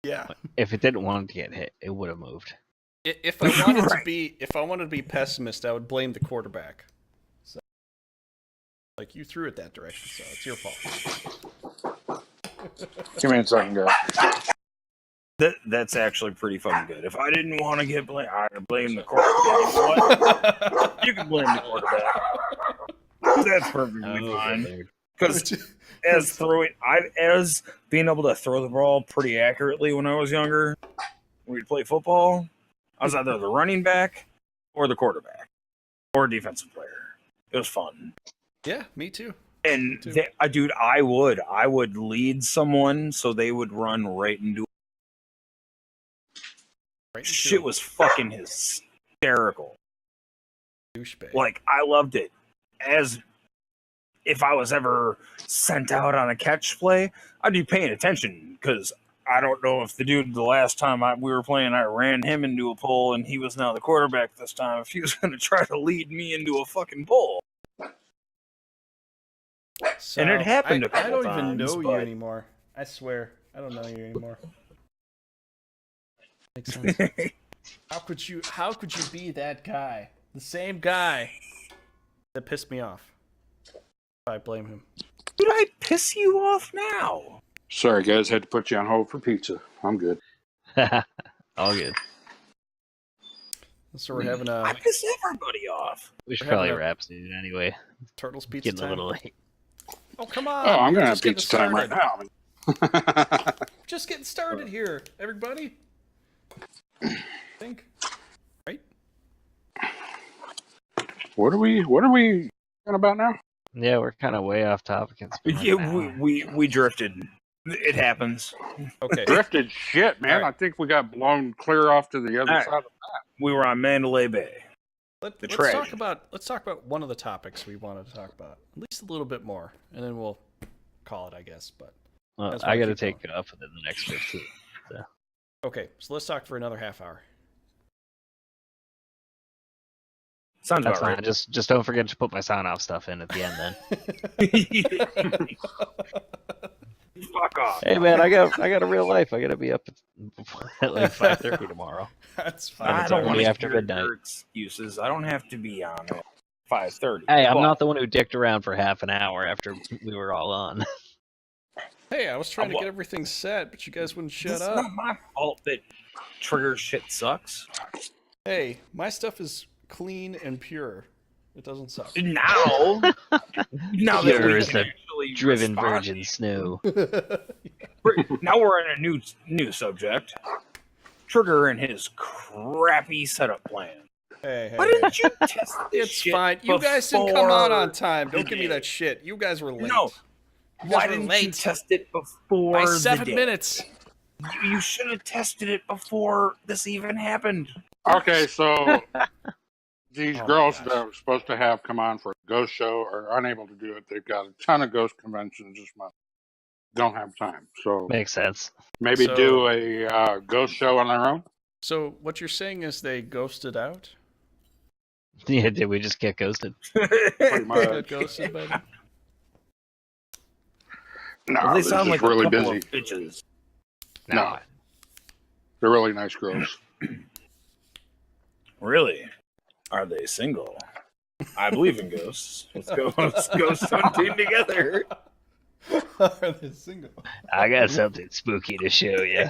Yeah.
If it didn't want to get hit, it would have moved.
If I wanted
Right.
to be pessimist, I would blame the quarterback. So, like, you threw it that direction, so it's your fault.
Give me a second, guys.
That's actually pretty fucking good. If I didn't want to get blamed, I'd blame the quarterback. You know what? You can blame the quarterback. That's perfectly fine. Because as being able to throw the ball pretty accurately when I was younger, when we'd play football, I was either the running back or the quarterback or defensive player. It was fun.
Yeah, me too.
And dude, I would lead someone so they would run right into. Shit was fucking hysterical.
Douchebag.
Like, I loved it. As if I was ever sent out on a catch play, I'd be paying attention because I don't know if the dude the last time we were playing, I ran him into a pole and he was now the quarterback this time. If he was going to try to lead me into a fucking pole.
So,
And it happened a
I
couple
don't even
times,
know you
but-
anymore. I swear. I don't know you anymore. Makes sense. How could you be that guy? The same guy that pissed me off. I blame him.
Did I piss you off now?
Sorry, guys. Had to put you on hold for pizza. I'm good.
All good.
So we're having
I
a
piss everybody off.
We should
We're having
probably
a-
wrap soon anyway.
Turtles pizza
Getting
time.
a little late.
Oh, come on.
Oh, I'm going to have
Just getting
pizza time right
started.
now.
Just getting started here, everybody. Think. Right?
What are we talking about now?
Yeah, we're kind of way off topic. It's been like
Yeah,
an hour.
we drifted. It happens.
Okay.
Drifted shit, man.
All right.
I think we got blown clear off to the other
All right.
side of
We were on Mandalay Bay.
Let's
tragedy.
talk about one of the topics we wanted to talk about. At least a little bit more. And then we'll call it, I guess. But
Well,
That's
I
why I
got to
keep
take off within the next 15.
okay, so let's talk for another half hour.
Sounds
That's
about
fine.
right.
Just don't forget to put my sound off stuff in at the end then.
Fuck off.
Hey man, I got a real life. I got to be up at like 5:30 tomorrow.
That's fine.
And
I
it's
don't
already
want to
after
hear
midnight.
your excuses. I don't have to be on at 5:30.
Hey, I'm
But
not the one who dicked around for half an hour after we were all on.
Hey, I was trying to get everything set, but you guys wouldn't shut
It's
up.
not my fault that Trigger shit sucks.
Hey, my stuff is clean and pure. It doesn't suck.
Now that we
Yours
can
that-
actually actually
driven
responding.
virgin snow.
Now we're in a new subject. Trigger and his crappy setup plan.
Hey,
Why didn't you test this
it's
shit
fine. You guys didn't come on time. Don't give me
today?
that shit. You guys were late.
No.
You guys
Why
were
didn't
late.
you test it before
By
the
7
day?
minutes.
You should have tested it before this even happened.
Okay, so these
Oh my
girls
gosh.
that are supposed to have come on for a ghost show are unable to do it. They've got a ton of ghost conventions this month. Don't have time. So
Makes sense.
maybe
So-
do a ghost show on their own.
So what you're saying is they ghosted out?
Yeah, did we just get ghosted?
Pretty
They
much.
got ghosted by them?
No,
Well, they
they're
sound
just
like
really
a couple
busy.
of bitches.
No, they're really nice girls.
Really? Are they single? I believe in ghosts. Let's go ghost hunting together.
Are they single?
I got something spooky to show you.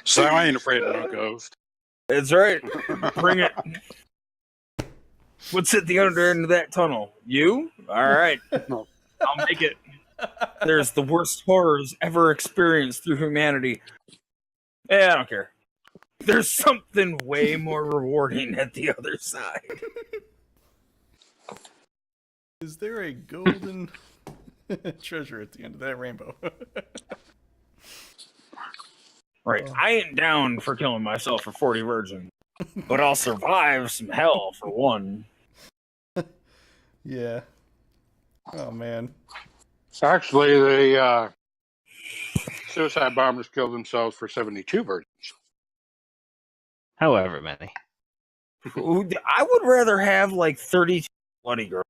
So I ain't afraid of no ghost.
That's right. Bring it. What's at the under end of that tunnel? You? All right.
No.
I'll make it. There's the worst horrors ever experienced through humanity. Yeah, I don't care. There's something way more rewarding at the other side.
Is there a golden treasure at the end of that rainbow?
Right. I ain't down for killing myself for 40 virgins, but I'll survive some hell for one.
Yeah. Oh, man.
Actually, the suicide bombers killed themselves for 72 virgins.
However many.
I would rather have like 32 bloody girls.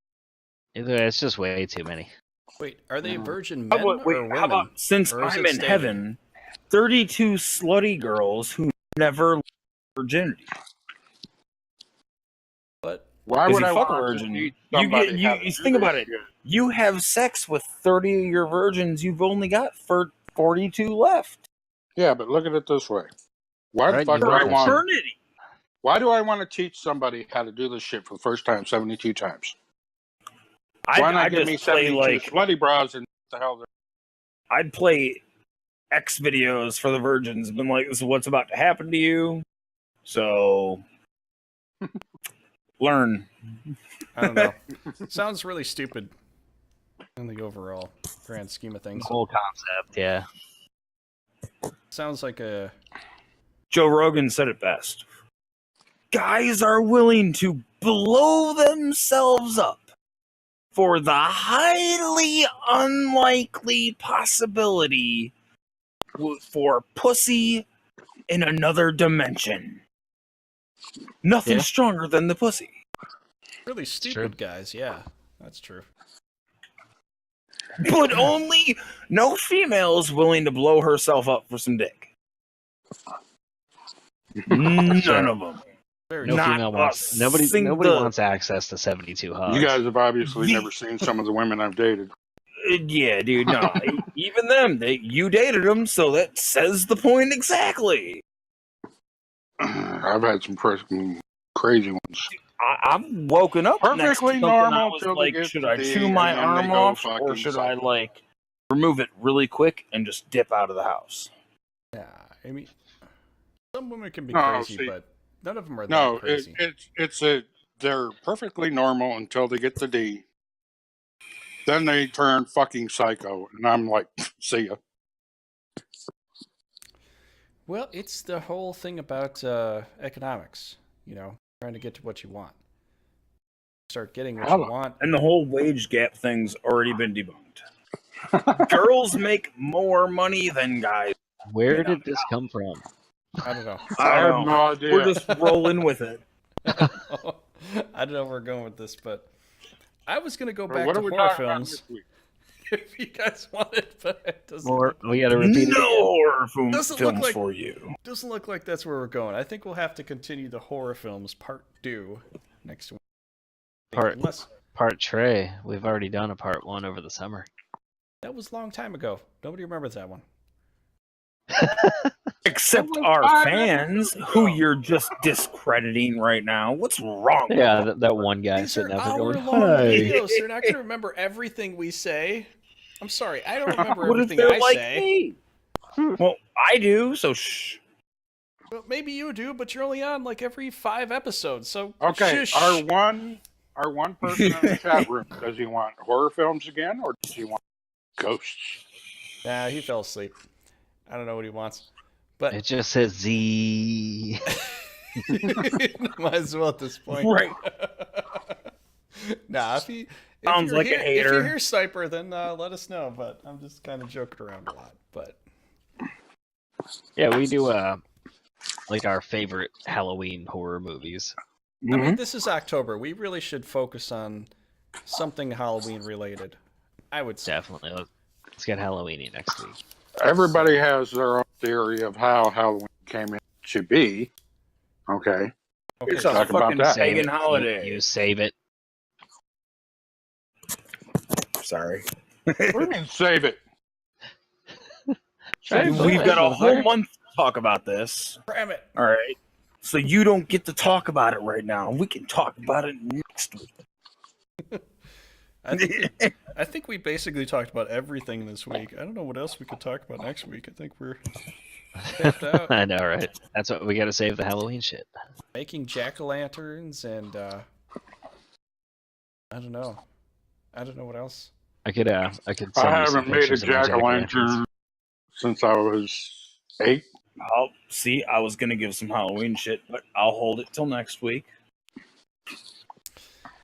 Either way, it's just way too many.
Wait, are they virgin
How
men
about,
or women?
how about since
Or is
I'm
it
in
stated?
heaven, 32 slutty girls who never lost virginity.
What?
Why
Because
would
you
I
fuck a
want to
virgin.
teach
You
somebody
get
how to
you
do
think
this
about it.
shit?
You have sex with 30 of your virgins. You've only got 42 left.
Yeah, but look at it this way. Why the
Right,
fuck
you
do I
want
want?
Eternity.
Why do I want to teach somebody how to do this shit for the first time 72 times? Why not
I'd
give me
just play
72
like
slutty bras and what the hell?
I'd play X videos for the virgins. Been like, this is what's about to happen to you. So learn.
I don't know. Sounds really stupid in the overall grand scheme of things.
The whole concept, yeah.
Sounds like a...
Joe Rogan said it best. Guys are willing to blow themselves up for the highly unlikely possibility for pussy in another dimension. Nothing
Yeah.
stronger than the pussy.
Really stupid guys, yeah. That's true.
But only no female is willing to blow herself up for some dick. None of them.
Very
No
Not
female wants.
a
Nobody
single-
wants access to 72 hogs.
You guys have obviously never seen some of the women I've dated.
Yeah, dude, no. Even them, you dated them, so that says the point exactly.
I've had some crazy ones.
I've woken up next to
Perfectly
something I
normal
was
till they
like,
get
should
to
I
D,
chew my
and then they
arm
go
off, or
fucking
should I,
psycho.
like, remove it really quick and just dip out of the house?
Yeah, I mean, some women can be
No,
crazy,
see-
but none of them are that
No,
crazy.
they're perfectly normal until they get the D. Then they turn fucking psycho, and I'm like, see ya.
Well, it's the whole thing about economics, you know, trying to get to what you want. Start getting what you want.
And the whole wage gap thing's already been debunked. Girls make more money than guys.
Where did this come from?
I don't know.
I have
don't know.
no idea.
We're just rolling with it.
I don't know where we're going with this, but I was going to go back
What
to
are we
horror
talking about
films
this week?
if you guys wanted, but it doesn't,
Or we got to repeat it.
No horror
Doesn't look
films
like-
for you.
doesn't look like that's where we're going. I think we'll have to continue the horror films part 2 next week.
Part
Unless
part Trey. We've already done a part 1 over the summer.
that was a long time ago. Nobody remembers that one.
Except our fans, who you're just discrediting right now. What's wrong?
Yeah, that one guy
These are
sitting there going,
hour-long
"Hi."
videos. They're not going to remember everything we say. I'm sorry, I don't remember
What if
everything
they're
I
like
say.
me? Well, I do, so shh.
Well, maybe you do, but you're only on like every 5 episodes, so
Okay,
shush.
our one person in the chat room, does he want horror films again, or does he want ghosts?
Nah, he fell asleep. I don't know what he wants. But
It just says Z.
might as well at this point.
Right.
Nah, if
Sounds
you're
like a
here, if
hater.
you're here, Sniper, then let us know. But I'm just kind of joking around a lot. But
Yeah, we do like our favorite Halloween horror movies.
I mean, this is October. We really should focus on something Halloween related. I would say.
Definitely. Let's get Halloweeny next week.
Everybody has their own theory of how Halloween came in to be. Okay.
It's
talk
a
about
fucking
that.
pagan holiday.
You save it.
Sorry.
What do you mean, save it?
We've got a whole month to talk about this.
Cram it.
All right. So you don't get to talk about it right now. We can talk about it next week.
I think we basically talked about everything this week. I don't know what else we could talk about next week. I think we're tapped out.
I know, right? That's what we got to save the Halloween shit.
Making jack-o'-lanterns and I don't know. I don't know what else.
I could
I
send you some
haven't made a
pictures of my
jack-o'-lantern since I was 8.
I'll see. I was gonna give some Halloween shit, but I'll hold it till next week.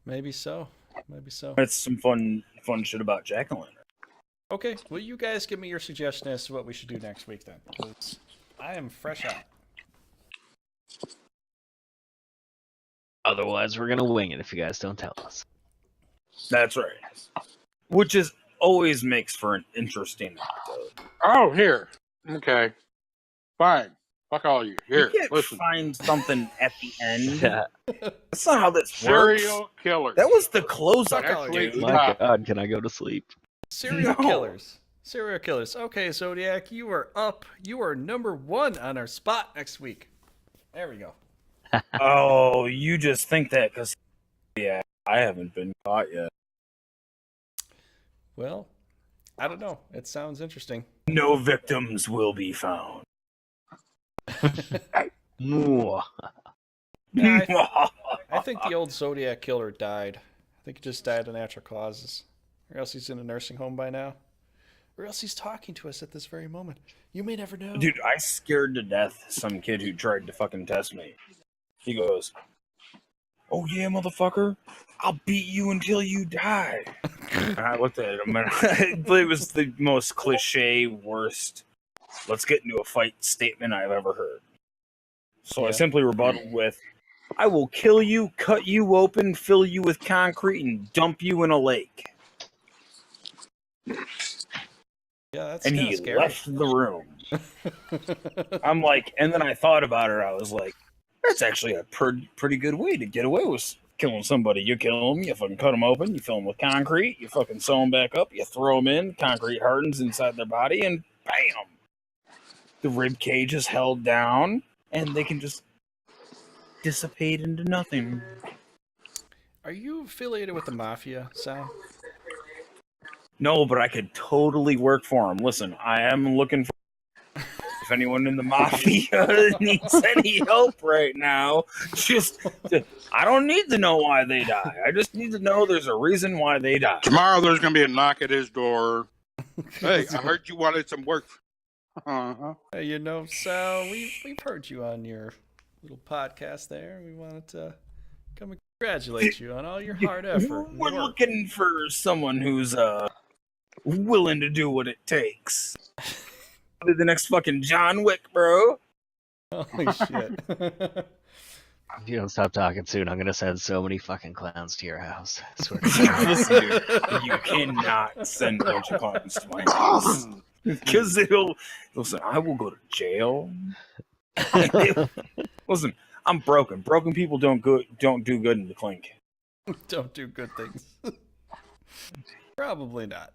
Maybe so. Maybe so.
It's some fun shit about jack-o'-lantern.
Okay, well, you guys give me your suggestion as to what we should do next week then, because I am fresh out.
Otherwise, we're gonna wing it if you guys don't tell us.
That's right. Which is always makes for an interesting episode.
Oh, here. Okay. Fine. Fuck all you. Here,
You can't
listen.
find something at the end. That's not how this works.
Serial killer.
That was the closeout,
Fuck all you.
dude.
My God, can I go to sleep?
Serial
No.
killers. Serial killers. Okay, Zodiac, you are up. You are number 1 on our spot next week. There we go.
Oh, you just think that because, yeah, I haven't been caught yet.
Well, I don't know. It sounds interesting.
No victims will be found.
Mwah.
Yeah, I think the old Zodiac killer died. I think he just died of natural causes. Or else he's in a nursing home by now. Or else he's talking to us at this very moment. You may never know.
Dude, I scared to death some kid who tried to fucking test me. He goes, "Oh yeah, motherfucker, I'll beat you until you die." And I looked at him and it was the most cliche, worst, let's get into a fight statement I've ever heard. So I simply rebutted with, "I will kill you, cut you open, fill you with concrete, and dump you in a lake."
Yeah, that's
And
kinda
he
scary.
left the room. I'm like, and then I thought about it. I was like, that's actually a pretty good way to get away with killing somebody. You kill them, you fucking cut them open, you fill them with concrete, you fucking sew them back up, you throw them in, concrete hardens inside their body, and bam! The rib cage is held down, and they can just dissipate into nothing.
Are you affiliated with the Mafia, Sal?
No, but I could totally work for him. Listen, I am looking for... If anyone in the Mafia needs any help right now, I don't need to know why they die. I just need to know there's a reason why they die.
Tomorrow there's going to be a knock at his door. Hey, I heard you wanted some work. Uh-huh.
Hey, you know, Sal, we've heard you on your little podcast there. We wanted to come and congratulate you on all your hard effort. and
We're
work.
looking for someone who's willing to do what it takes. Be the next fucking John Wick, bro.
Holy shit.
If you don't stop talking soon, I'm gonna send so many fucking clowns to your house. I swear to God.
Listen, dude, you cannot send a bunch of clients to my house. Because listen, I will go to jail. Listen, I'm broken. Broken people don't do good in the clink.
Don't do good things. Probably not.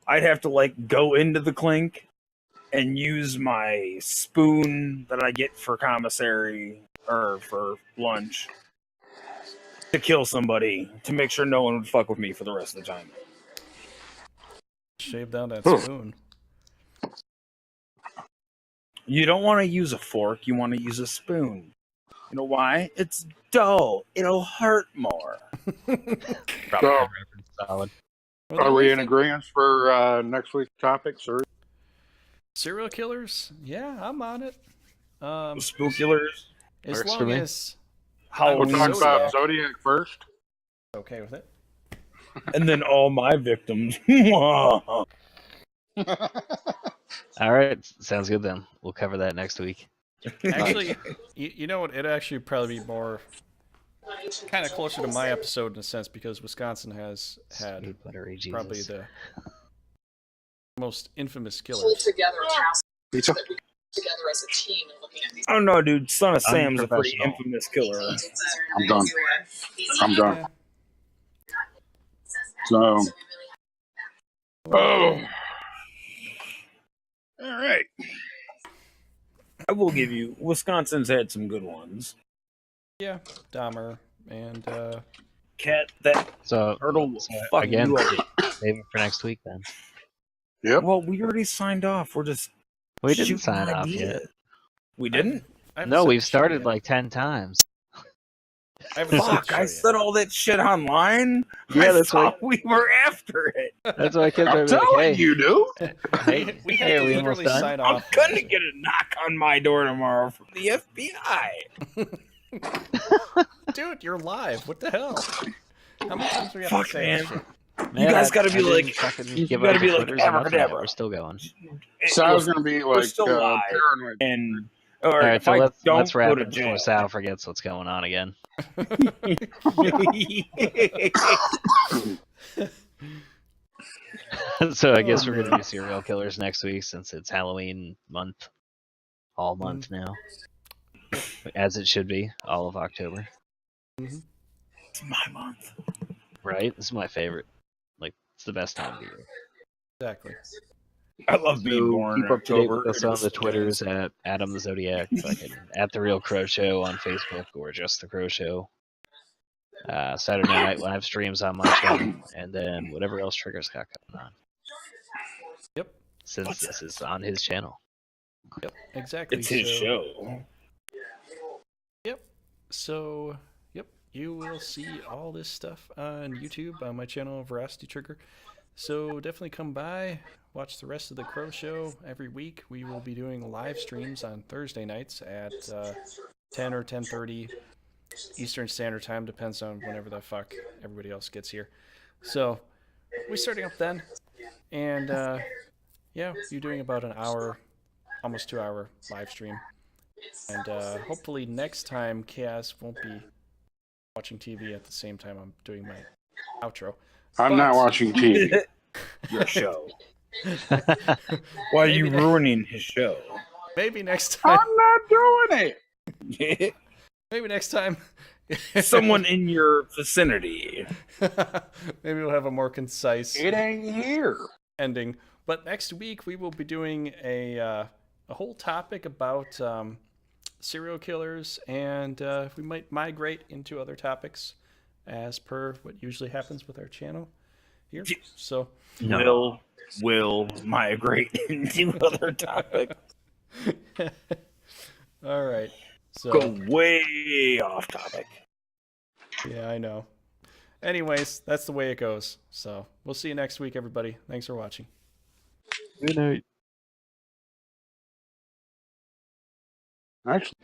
I'd have to go into the clink, and use my spoon that I get for commissary or for lunch to kill somebody to make sure no one would fuck with me for the rest of the time.
Shave down that spoon.
You don't want to use a fork, you want to use a spoon. You know why? It's dull. It'll hurt more.
So,
Solid.
are we in agreement for next week's topic, sir?
Serial killers? Yeah, I'm on it.
Spookulars.
As
Works for
long
me.
as
We'll
Halloween.
talk about Zodiac first.
okay with it.
And then all my victims.
All right, sounds good then. We'll cover that next week.
Actually, you know what? It'd actually probably be more kind of closer to my episode in a sense because Wisconsin has had
Sweet buttery Jesus.
probably the most infamous killers.
Together,
Pizza?
together as a team and looking at these.
I don't know, dude. Son of Sam's a pretty
Unprofessional.
infamous killer.
I'm done. I'm done.
Yeah.
So, oh. All right.
I will give you, Wisconsin's had some good ones.
Yeah, Dahmer and
Cat, that
So,
turtle will fuck
again,
you up.
save it for next week then.
Yep.
Well, we already signed off. We're just
We didn't
shooting
sign off
ideas.
yet.
We didn't?
I haven't
No,
said
we've
shit
started
yet.
like 10 times.
I haven't said
Fuck, I
shit
said all that shit online.
Yeah,
I
that's why-
thought we were after it.
That's why kids
I'm
are like,
telling
hey,
you, dude.
hey,
We had
hey,
to
are we almost
literally
done?
sign
I'm
off.
gonna get a knock on my door tomorrow from the FBI.
Dude, you're live. What the hell? How many times do we have
Fuck,
to say
man.
this shit?
You guys gotta
I
be
didn't
like-
fucking
you
give
gotta
up
be
the
like
Twitters or nothing yet.
abracadabra.
We're still going.
Sal's going to be
We're
like
still live.
paranoid.
And
All right,
if
so
I
let's
don't
wrap
go to
it before
jail.
Sal forgets what's going on again. So I guess we're gonna do serial killers next week since it's Halloween month, all month now, as it should be, all of October.
Mm-hmm.
It's my month.
Right? This is my favorite. Like, it's the best time of the year.
Exactly.
I love being
So
born in
keep up to date
October.
with us on the Twitters at Adam the Zodiac, fucking at The Real Crow Show on Facebook, or just The Crow Show. Saturday night live streams on my channel, and then whatever else Trigger's got going on.
Yep.
Since this is on his channel.
Yep. Exactly.
It's his
So-
show.
Yep. So, yep, you will see all this stuff on YouTube on my channel, VeracityTrigger. So definitely come by, watch the rest of the Crow Show every week. We will be doing live streams on Thursday nights at 10 or 10:30 Eastern Standard Time, depends on whenever the fuck everybody else gets here. So we're starting up then, and yeah, you're doing about an hour, almost 2 hour live stream. And hopefully next time Chaos won't be watching TV at the same time I'm doing my outro.
I'm not watching TV.
Your show. Why are you
Maybe
ruining his show?
Maybe next time.
I'm not doing it.
Maybe next time.
Someone in your vicinity.
Maybe we'll have a more concise
It ain't here.
ending. But next week we will be doing a whole topic about serial killers, and we might migrate into other topics as per what usually happens with our channel here. So
Will migrate into other topics.
all right. So
Go way off topic.
yeah, I know. Anyways, that's the way it goes. So we'll see you next week, everybody. Thanks for watching.
Good night.
Actually.